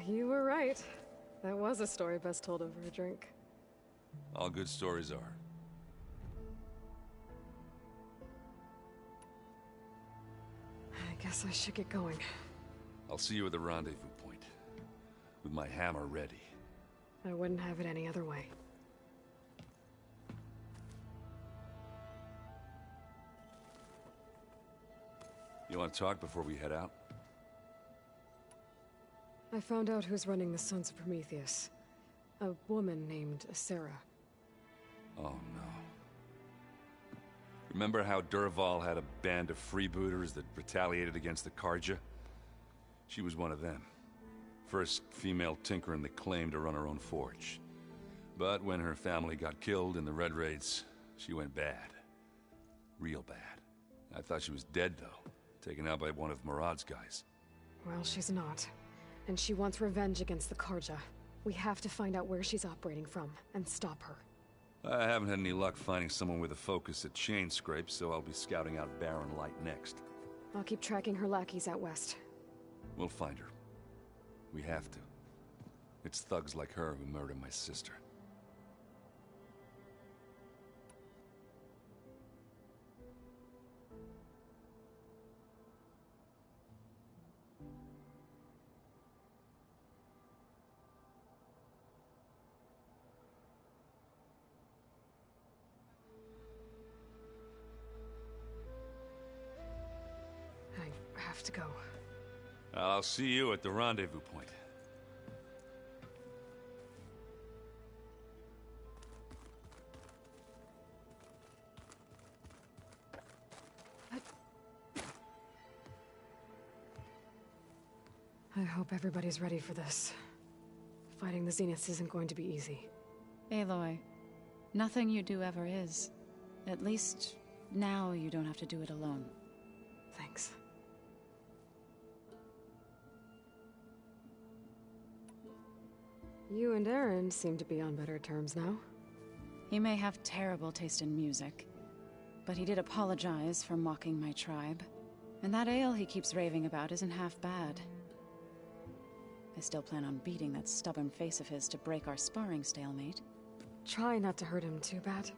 You were right. That was a story best told over a drink. All good stories are. I guess I should get going. I'll see you at the rendezvous point, with my hammer ready. I wouldn't have it any other way. You want to talk before we head out? I found out who's running the Sons of Prometheus. A woman named Sarah. Oh no. Remember how Durval had a band of freebooters that retaliated against the Carja? She was one of them. First female tinker in the claim to run her own forge. But when her family got killed in the Red Raids, she went bad. Real bad. I thought she was dead, though. Taken out by one of Murad's guys. Well, she's not. And she wants revenge against the Carja. We have to find out where she's operating from, and stop her. I haven't had any luck finding someone with a focus at chain scrapes, so I'll be scouting out Baron Light next. I'll keep tracking her lackeys out west. We'll find her. We have to. It's thugs like her who murdered my sister. I have to go. I'll see you at the rendezvous point. I hope everybody's ready for this. Fighting the Zeniths isn't going to be easy. Aloy, nothing you do ever is. At least, now you don't have to do it alone. Thanks. You and Aaron seem to be on better terms now. He may have terrible taste in music, but he did apologize for mocking my tribe. And that ale he keeps raving about isn't half bad. I still plan on beating that stubborn face of his to break our sparring stalemate. Try not to hurt him too bad.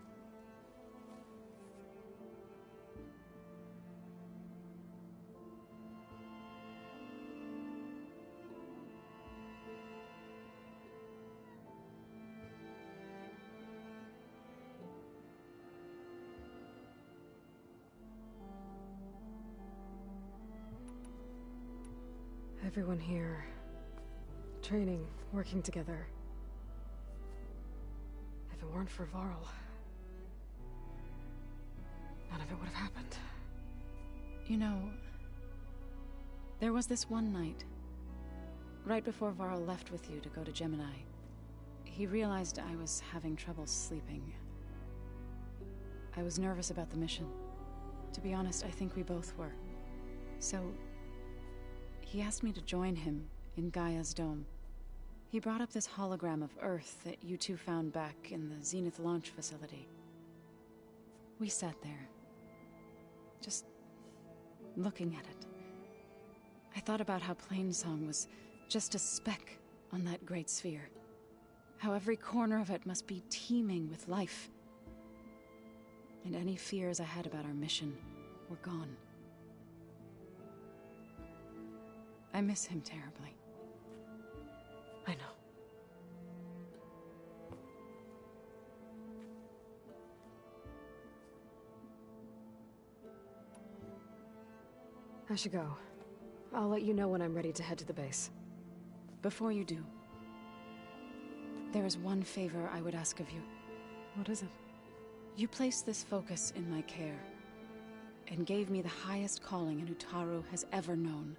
Everyone here. Training, working together. If it weren't for Varl, none of it would have happened. You know, there was this one night, right before Varl left with you to go to Gemini. He realized I was having trouble sleeping. I was nervous about the mission. To be honest, I think we both were. So, he asked me to join him in Gaia's dome. He brought up this hologram of Earth that you two found back in the Zenith launch facility. We sat there, just looking at it. I thought about how Plainsong was just a speck on that great sphere. How every corner of it must be teeming with life. And any fears I had about our mission were gone. I miss him terribly. I know. I should go. I'll let you know when I'm ready to head to the base. Before you do, there is one favor I would ask of you. What is it? You placed this focus in my care, and gave me the highest calling an Utaru has ever known.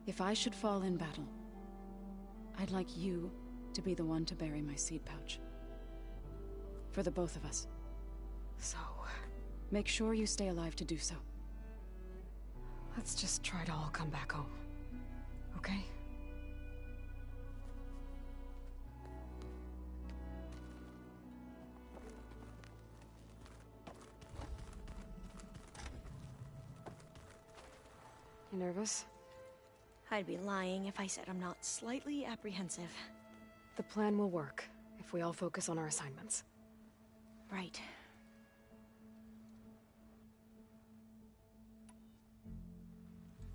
If I should fall in battle, I'd like you to be the one to bury my seed pouch. For the both of us. So... make sure you stay alive to do so. let's just try to all come back home. Okay? You nervous? I'd be lying if I said I'm not slightly apprehensive. The plan will work, if we all focus on our assignments. Right.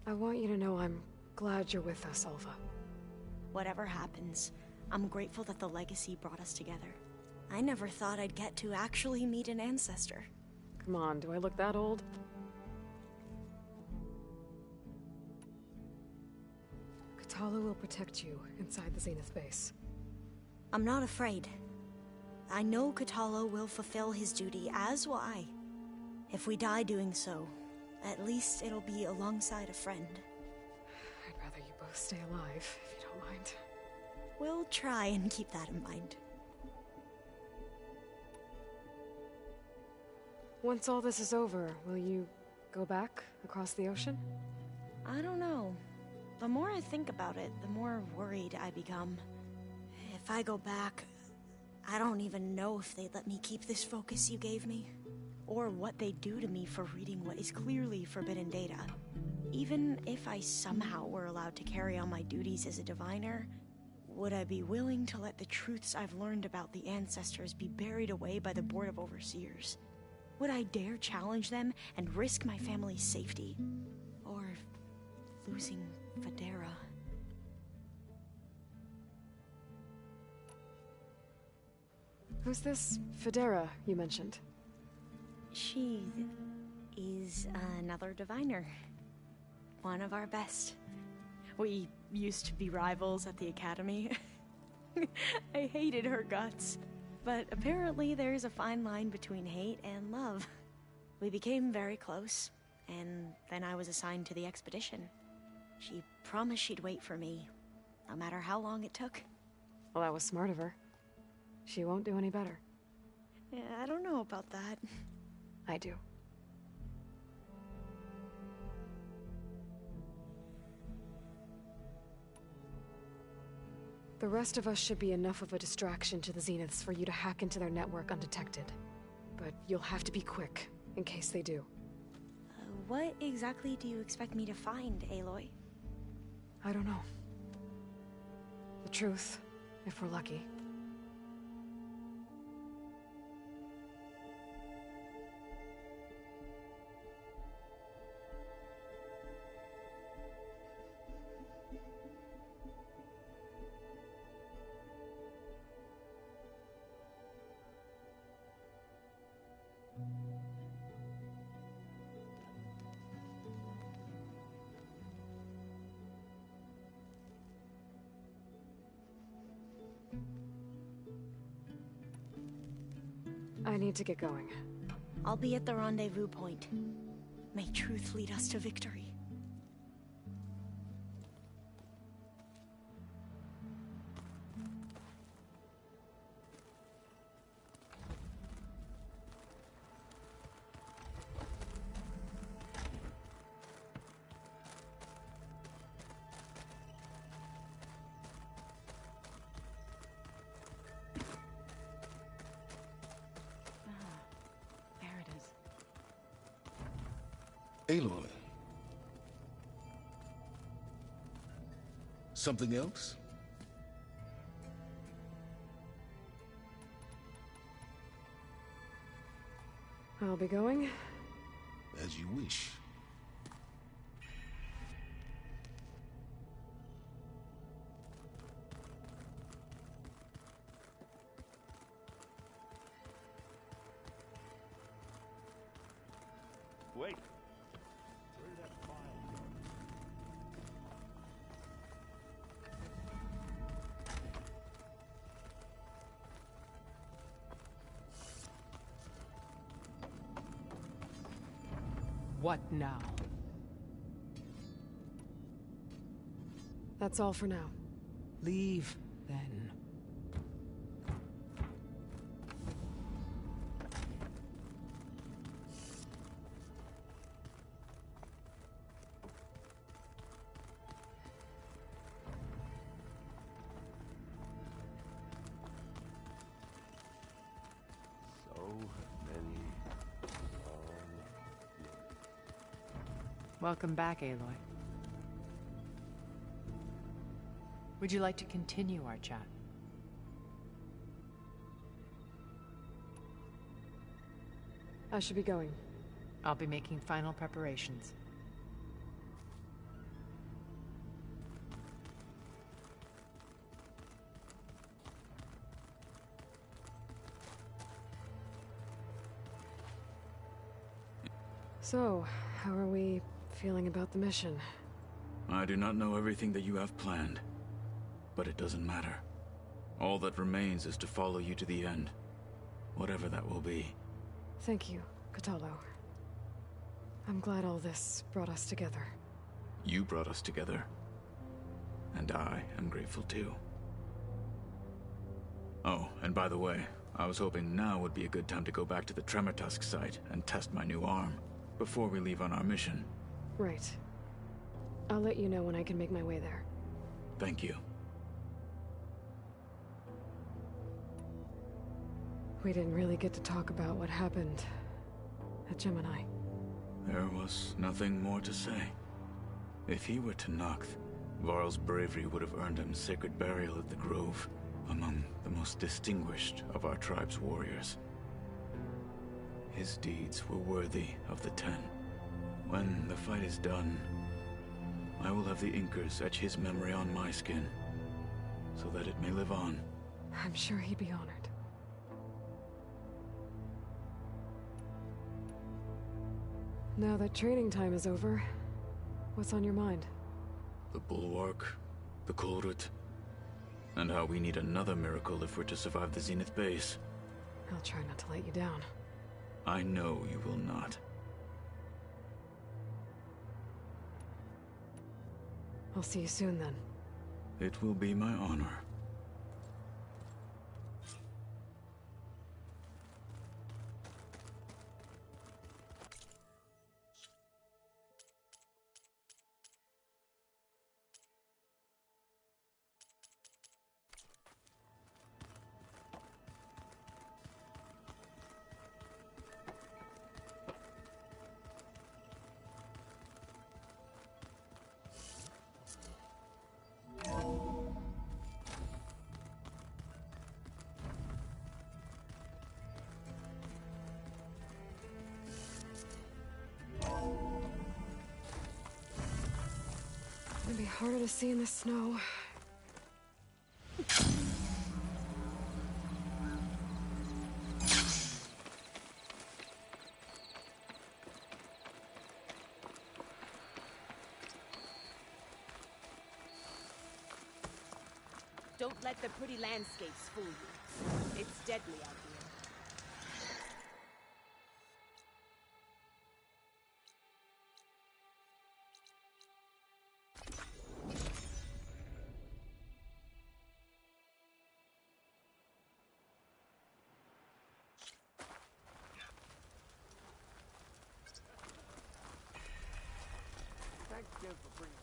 I want you to know I'm glad you're with us, Alva. Whatever happens, I'm grateful that the Legacy brought us together. I never thought I'd get to actually meet an ancestor. Come on, do I look that old? Kotallo will protect you inside the Zenith base. I'm not afraid. I know Kotallo will fulfill his duty, as will I. If we die doing so, at least it'll be alongside a friend. I'd rather you both stay alive, if you don't mind. We'll try and keep that in mind. Once all this is over, will you go back across the ocean? I don't know. The more I think about it, the more worried I become. If I go back, I don't even know if they'd let me keep this focus you gave me, or what they'd do to me for reading what is clearly forbidden data. Even if I somehow were allowed to carry on my duties as a diviner, would I be willing to let the truths I've learned about the ancestors be buried away by the Board of Overseers? Would I dare challenge them and risk my family's safety? Or losing Federa? Who's this Federa you mentioned? She is another diviner. One of our best. We used to be rivals at the academy. I hated her guts. But apparently there's a fine line between hate and love. We became very close, and then I was assigned to the expedition. She promised she'd wait for me, no matter how long it took. Well, that was smart of her. She won't do any better. Yeah, I don't know about that. I do. The rest of us should be enough of a distraction to the Zeniths for you to hack into their network undetected. But you'll have to be quick, in case they do. What exactly do you expect me to find, Aloy? I don't know. The truth, if we're lucky. need to get going. I'll be at the rendezvous point. May truth lead us to victory. Aloy. Something else? I'll be going. As you wish. Wait. Where did that file go? What now? That's all for now. Leave, then. So many long years. Welcome back, Aloy. Would you like to continue our chat? I should be going. I'll be making final preparations. So, how are we feeling about the mission? I do not know everything that you have planned, but it doesn't matter. All that remains is to follow you to the end, whatever that will be. Thank you, Kotallo. I'm glad all this brought us together. You brought us together, and I am grateful too. Oh, and by the way, I was hoping now would be a good time to go back to the Tremortusk site and test my new arm, before we leave on our mission. Right. I'll let you know when I can make my way there. Thank you. We didn't really get to talk about what happened at Gemini. There was nothing more to say. If he were Tenakth, Varl's bravery would have earned him sacred burial at the Grove, among the most distinguished of our tribe's warriors. His deeds were worthy of the Ten. When the fight is done, I will have the Inkers etch his memory on my skin, so that it may live on. I'm sure he'd be honored. Now that training time is over, what's on your mind? The Bulwark, the Kulrut, and how we need another miracle if we're to survive the Zenith base. I'll try not to let you down. I know you will not. I'll see you soon then. It will be my honor. It'll be harder to see in the snow. Don't let the pretty landscapes fool you. It's deadly out here. again for bringing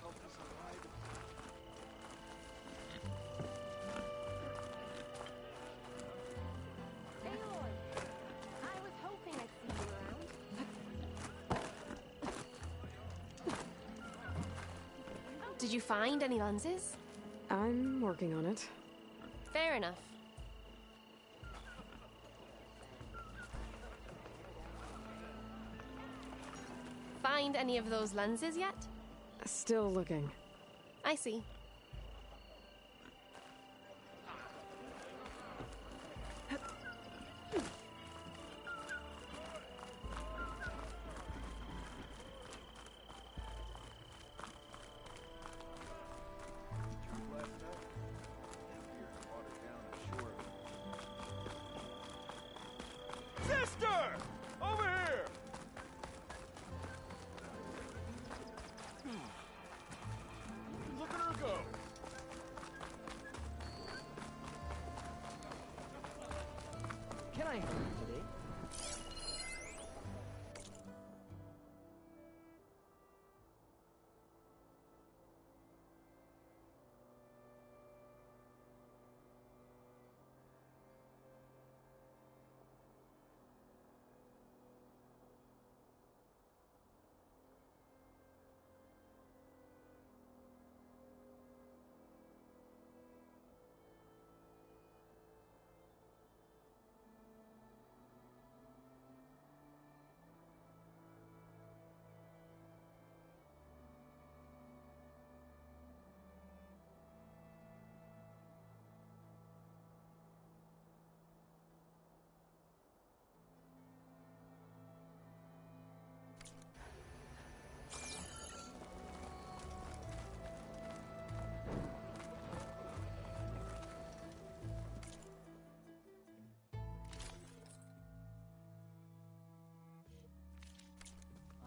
help us alive. Aloy! I was hoping I'd see you around. Did you find any lenses? I'm working on it. Fair enough. Find any of those lenses yet? Still looking. I see. Sister! Over here! Look at her go! Can I help you today?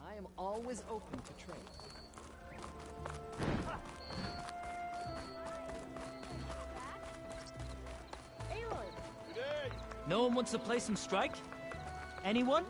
I am always open to trade. Aloy! Today! No one wants to play some Strike? Anyone?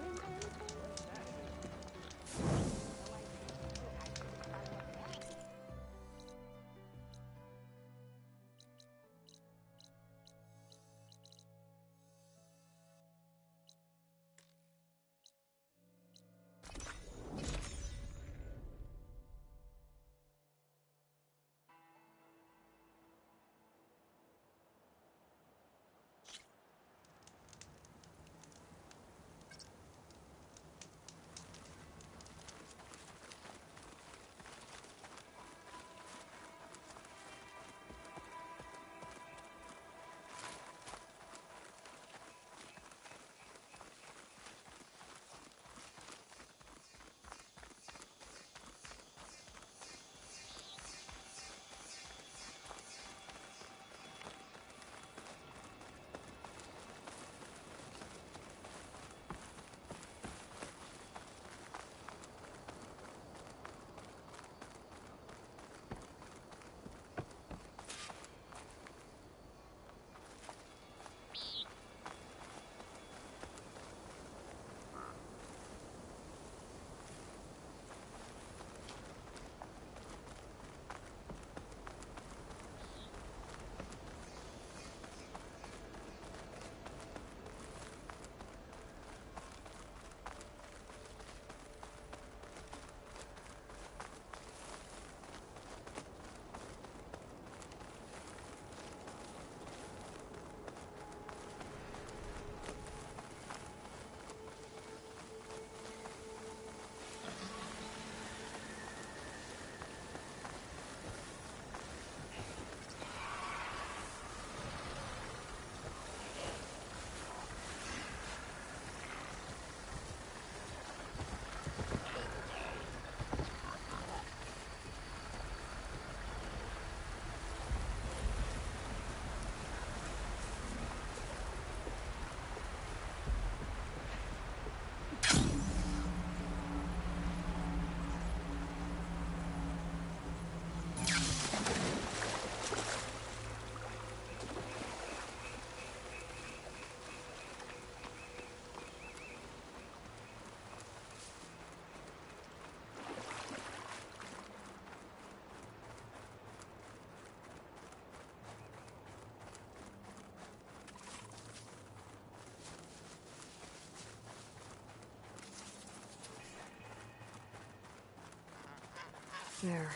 There.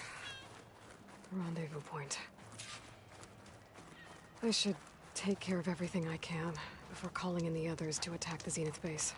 Rendezvous point. I should take care of everything I can before calling in the others to attack the Zenith base.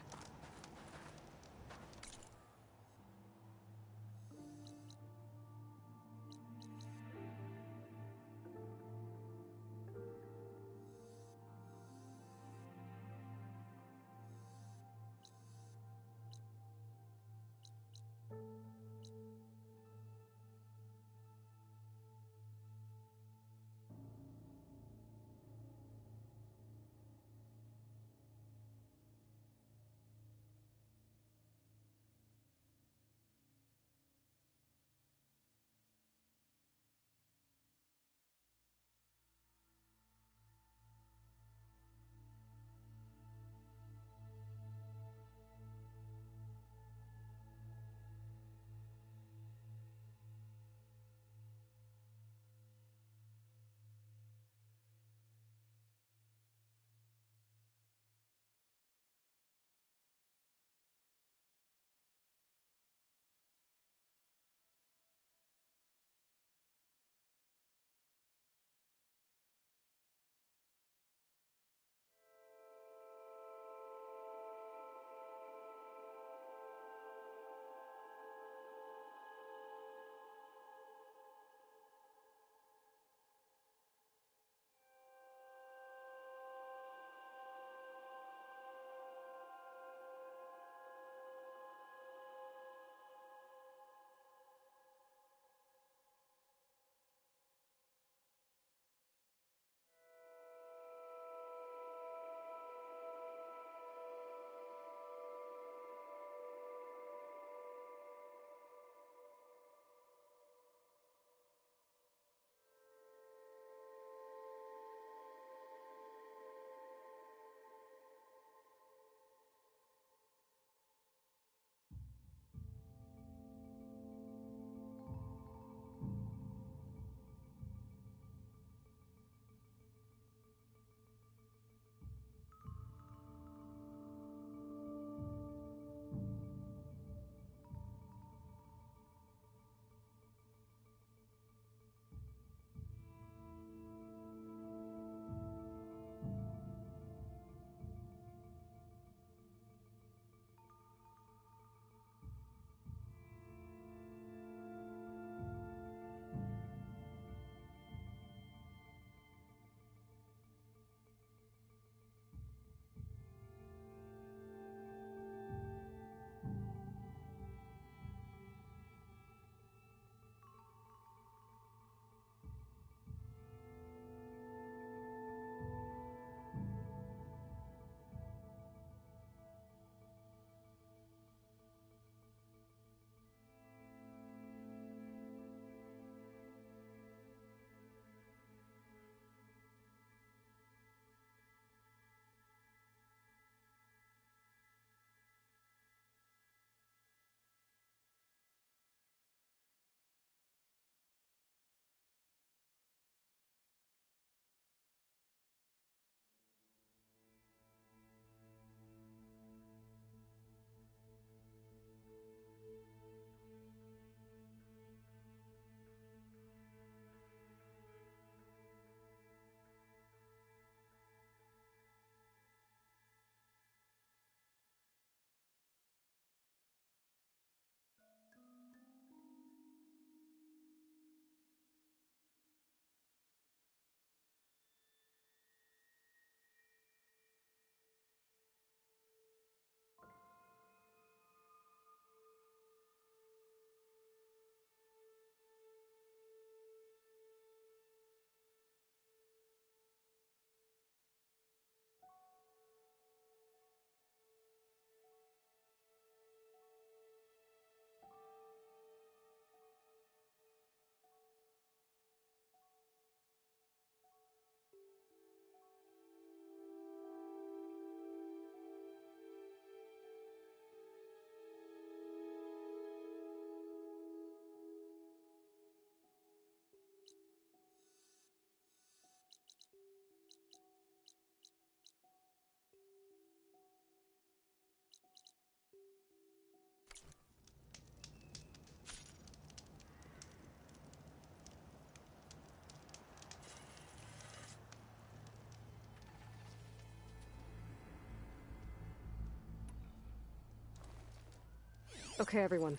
Okay, everyone.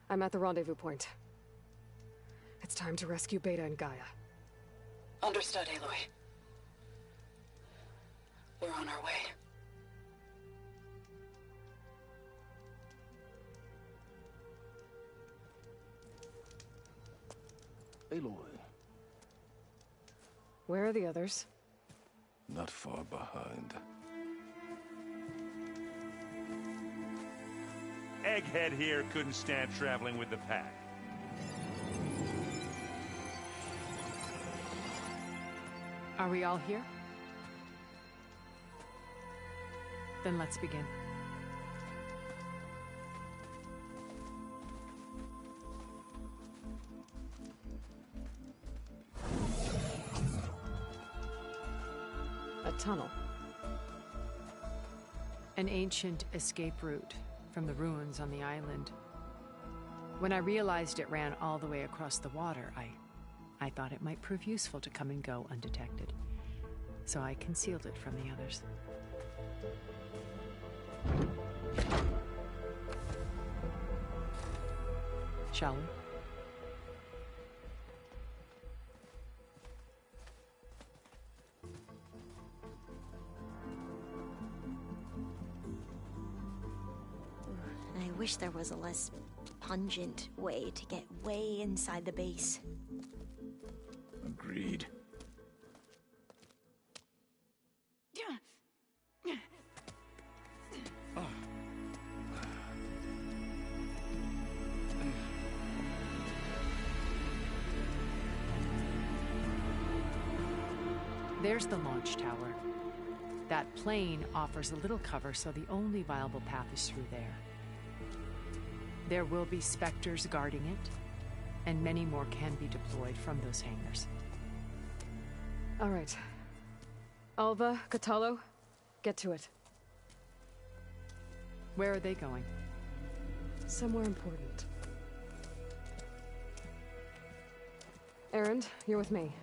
I'm at the rendezvous point. It's time to rescue Beta and Gaia. Understood, Aloy. We're on our way. Aloy. Where are the others? Not far behind. Egghead here couldn't stand traveling with the pack. Are we all here? Then let's begin. A tunnel. An ancient escape route from the ruins on the island. When I realized it ran all the way across the water, I thought it might prove useful to come and go undetected. So I concealed it from the others. Shall we? I wish there was a less pungent way to get way inside the base. Agreed. There's the launch tower. That plane offers a little cover, so the only viable path is through there. There will be Spectres guarding it, and many more can be deployed from those hangars. All right. Alva, Kotallo, get to it. Where are they going? Somewhere important. Erend, you're with me.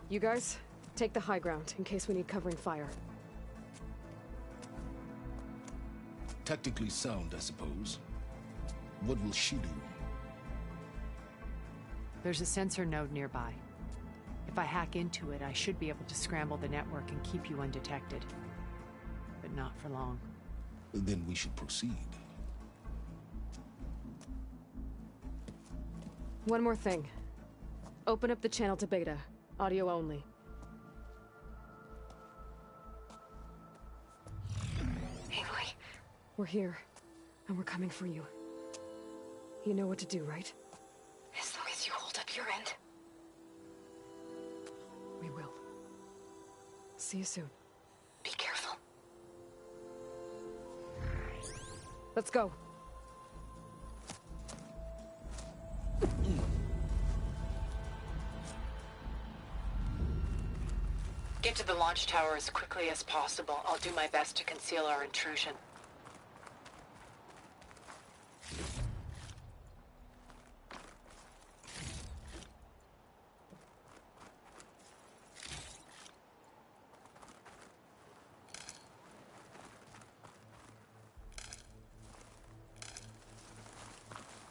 You guys, take the high ground in case we need covering fire. Tactically sound, I suppose. What will she do? There's a sensor node nearby. If I hack into it, I should be able to scramble the network and keep you undetected. But not for long. Then we should proceed. One more thing. Open up the channel to Beta. Audio only. Aloy. We're here, and we're coming for you. You know what to do, right? As long as you hold up your end. We will. See you soon. Be careful. Let's go. Get to the launch tower as quickly as possible. I'll do my best to conceal our intrusion.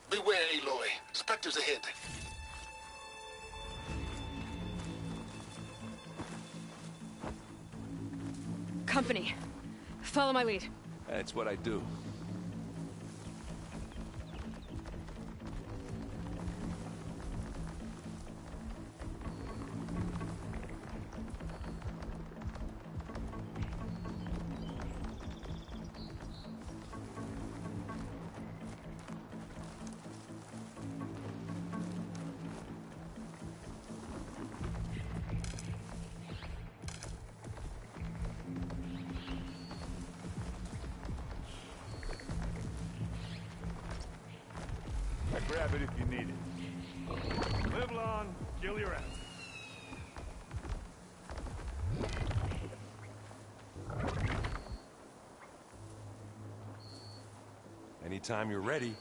Beware, Aloy. Spectres ahead. Company. Follow my lead. That's what I do. Grab it if you need it. Live long, kill your ass. Anytime you're ready.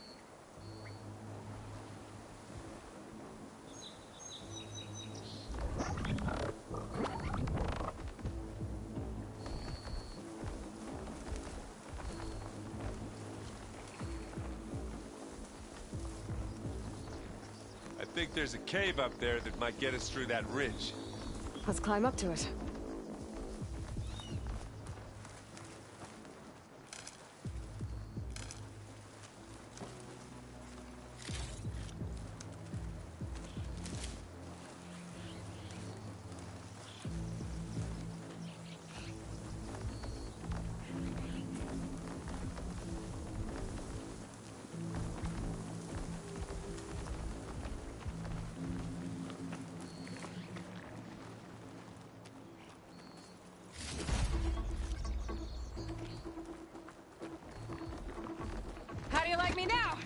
think there's a cave up there that might get us through that ridge. Let's climb up to it. How do you like me now?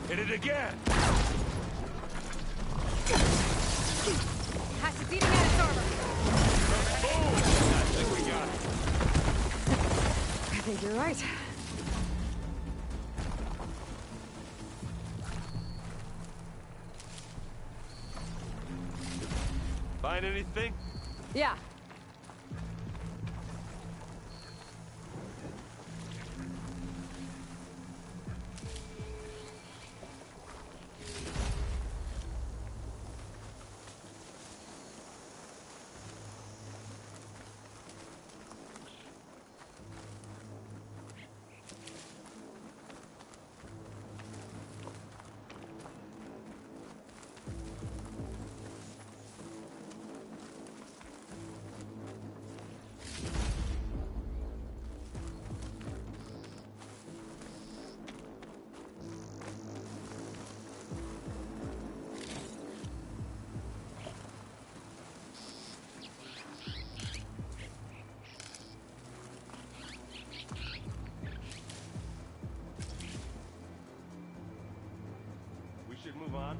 Hit it again! Hatchet's eating at its armor. Boom! I think we got it. I think you're right. Find anything? Yeah. We should move on.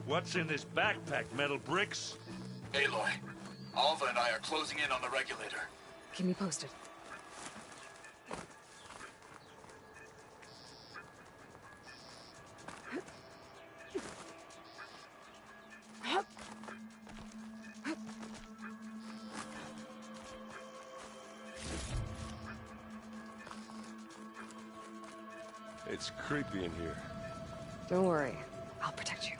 What's in this backpack, metal bricks? Aloy, Alva and I are closing in on the regulator. Keep me posted. It's creepy in here. Don't worry. I'll protect you.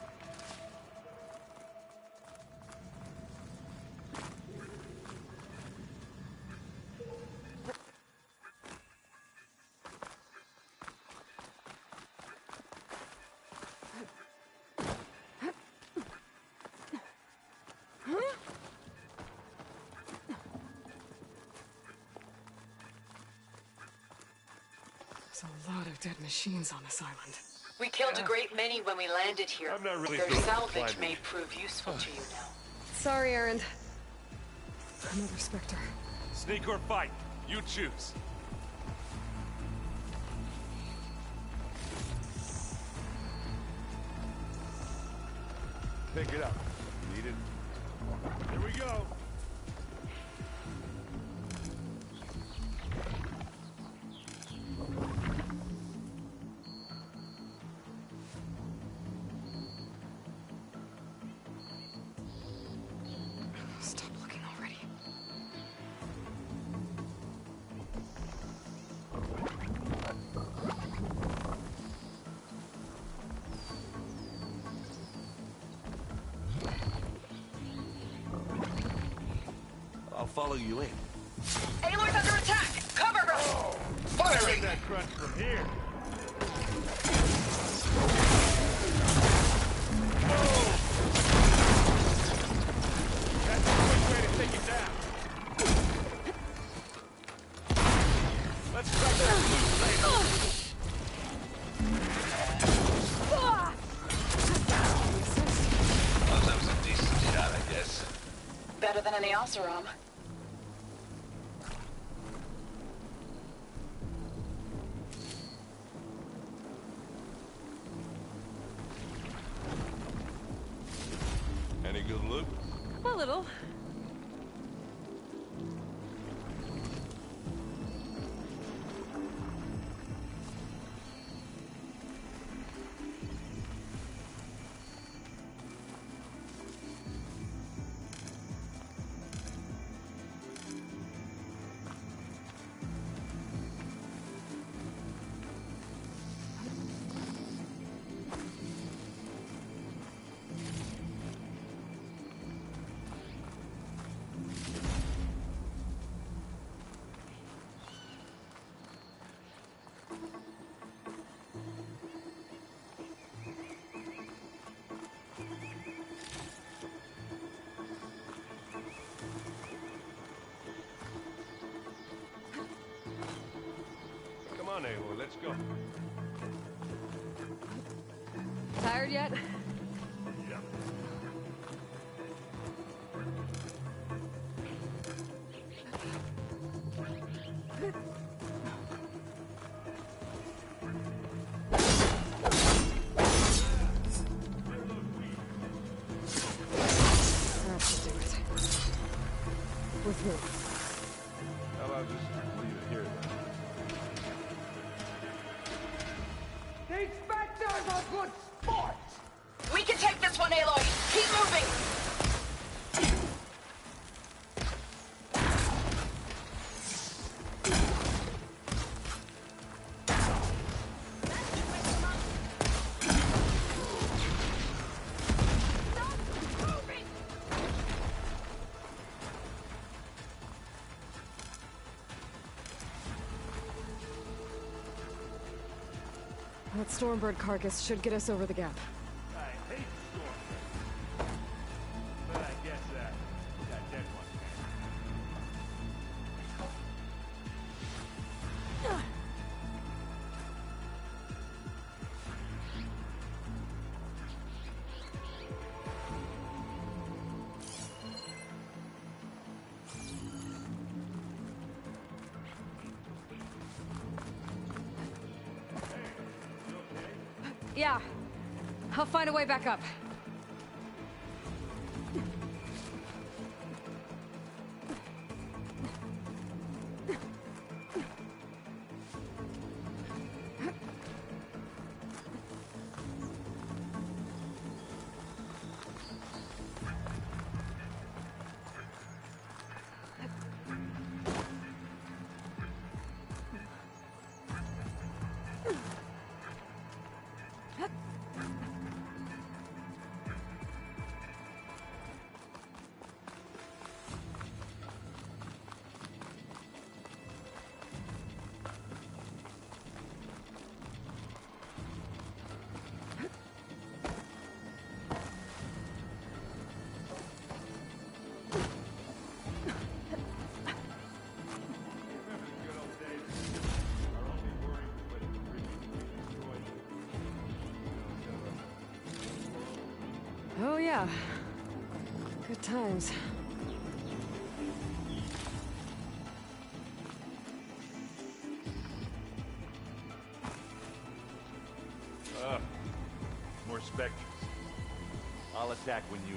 There's a lot of dead machines on this island. We killed a great many when we landed here. I'm not really Their feeling salvage inclined. may prove useful to you now. Sorry, Erend. Another Spectre. Sneak or fight, you choose. Pick it up. Need it. Here we go. Stop looking already. I'll follow you in. Aloy's under attack! Cover her! Firing that crunch from here. That's a quick way to take it down. Let's crack that loose later. Well, that was a decent shot, I guess. Better than any Oseram. Any good loot? A little. Come on, Aloy, let's go. Tired yet? Yeah. That should do it. With me. How about just leave it here then? These Spectres are good sports! We can take this one, Aloy! Keep moving! That Stormbird carcass should get us over the gap. I hate Stormbird. But I guess that dead one Yeah. I'll find a way back up. yeah. Good times. More Spectres. I'll attack when you...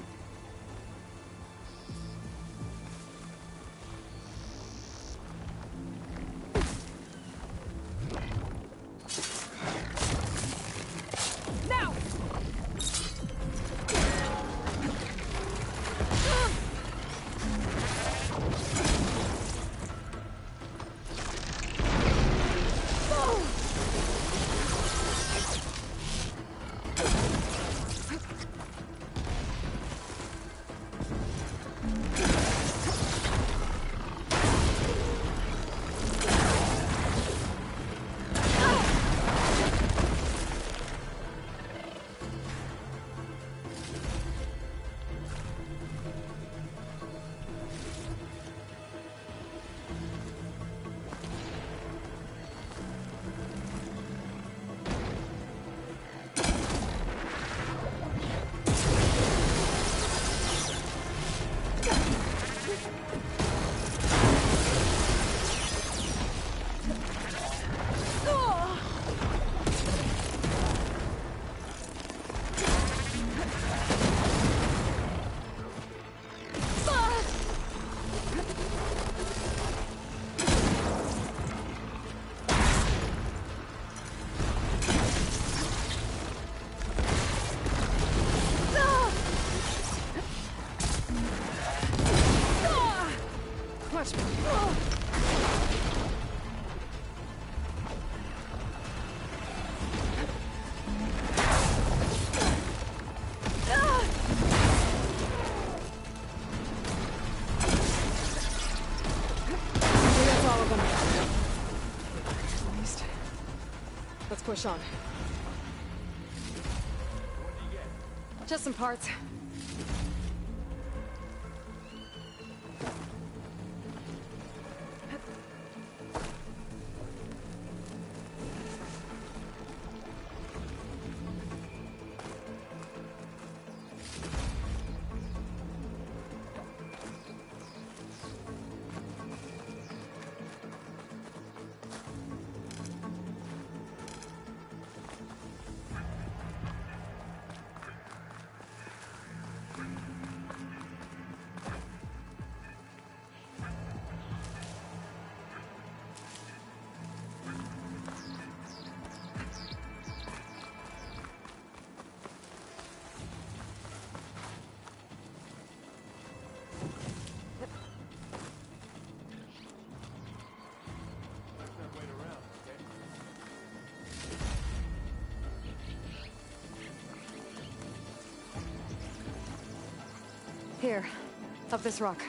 Let's push on. Just some parts. Here, up this rock.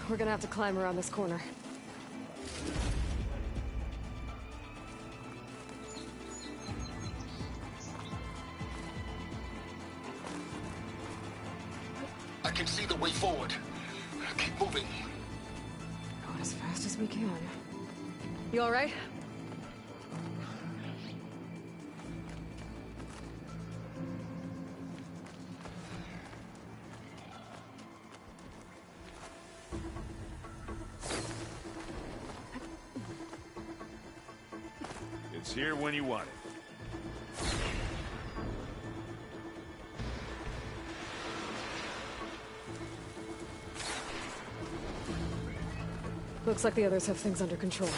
We're gonna have to climb around this corner. I can see the way forward. Keep moving. Going as fast as we can. You all right? It's here when you want it. Looks like the others have things under control.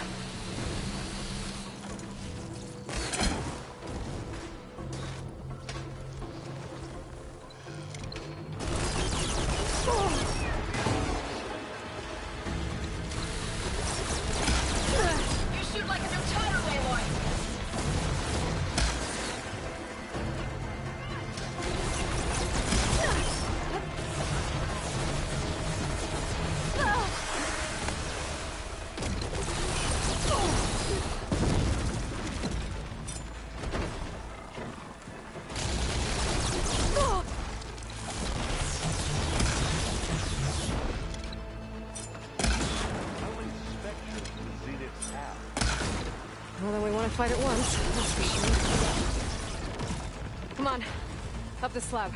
fight at once, that's for sure. Come on, up the slab.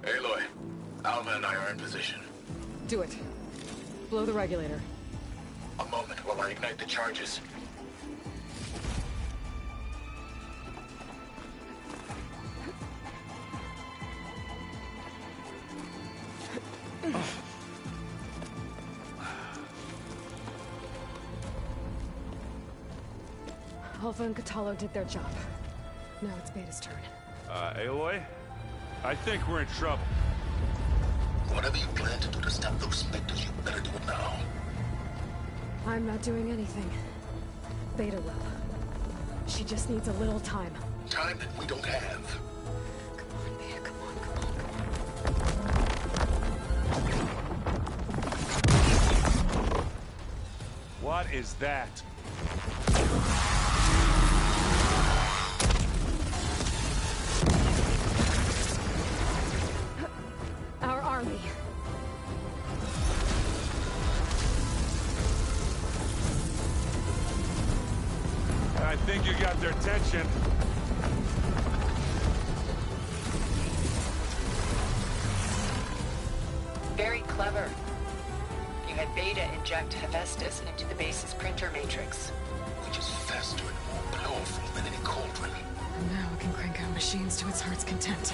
Aloy, Alva and I are in position. Do it. Blow the regulator. A moment while I ignite the charges. Alpha and Kotallo did their job. Now it's Beta's turn. Aloy? I think we're in trouble. Whatever you plan to do to stop those specters, you better do it now. I'm not doing anything. Beta will. She just needs a little time. Time that we don't have. Come on, Beta, come on. What is that? Our army. I think you got their attention. Very clever. You had Beta inject Hephaestus into the base's printer matrix. Which is faster and more powerful than any cauldron. And now it can crank out machines to its heart's content.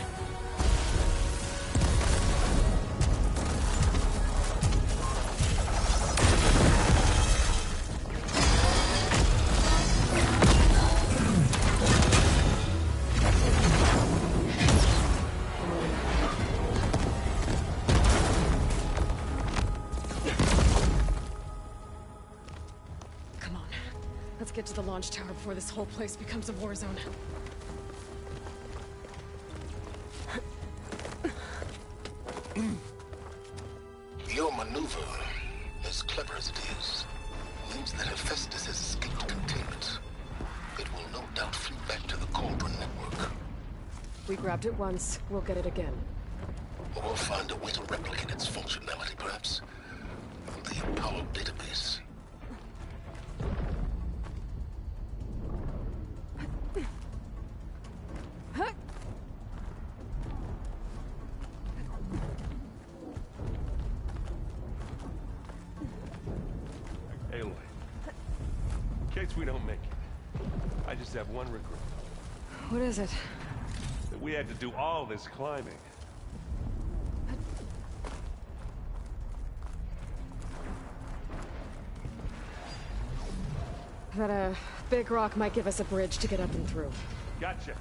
Let's get to the launch tower before this whole place becomes a war zone. Your maneuver, as clever as it is, means that Hephaestus has escaped containment. It will no doubt flee back to the Cauldron network. We grabbed it once, we'll get it again. Or find a way to replicate its functionality, perhaps. The Apollo database. Aloy, in case we don't make it, I just have one regret. What is it? That we had to do all this climbing. That big rock might give us a bridge to get up and through. Gotcha.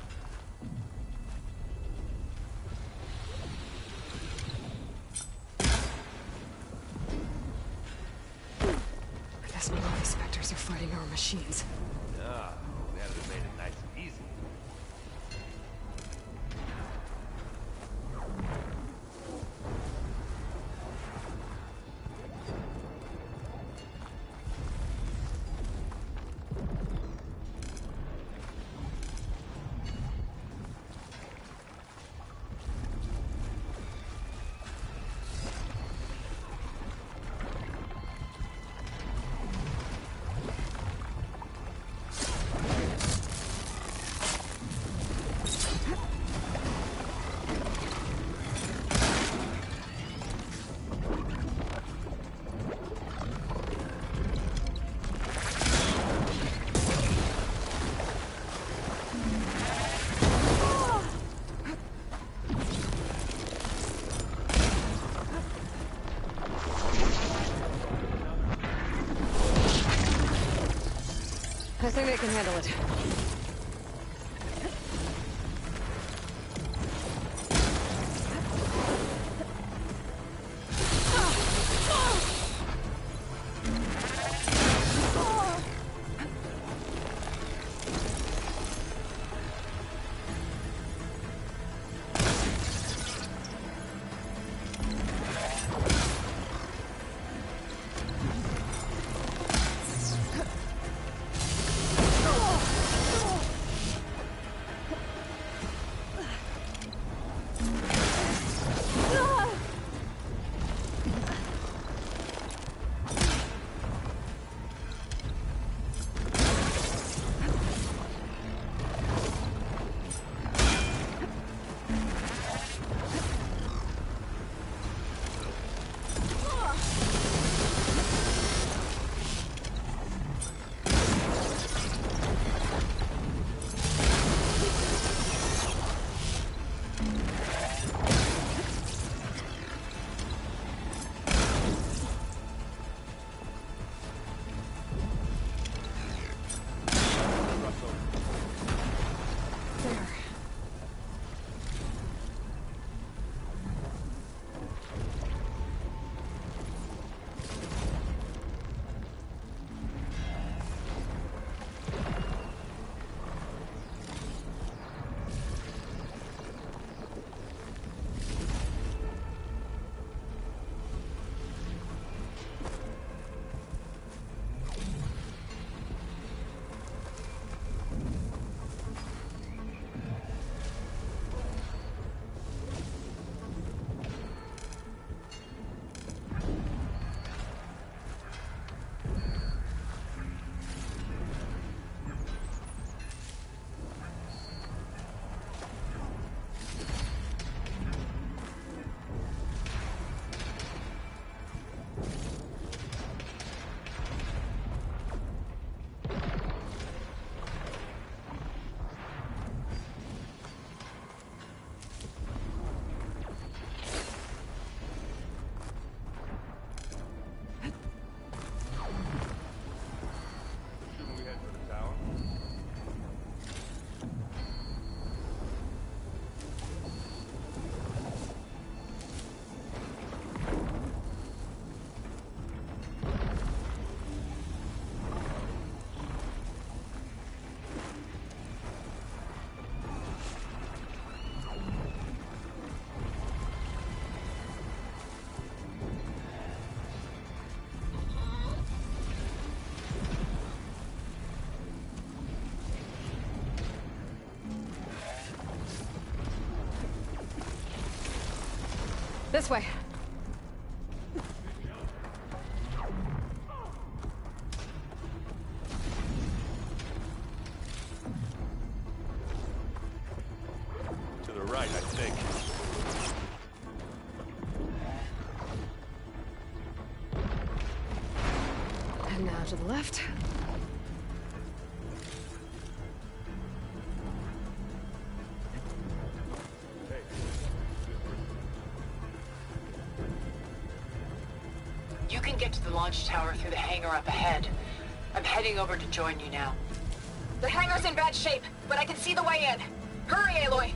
I guess none of these specters are fighting our machines. No, we had to have made it nice and easy. I think they can handle it. This way. To the right, I think. And now to the left. You can get to the launch tower through the hangar up ahead. I'm heading over to join you now. The hangar's in bad shape, but I can see the way in. Hurry, Aloy!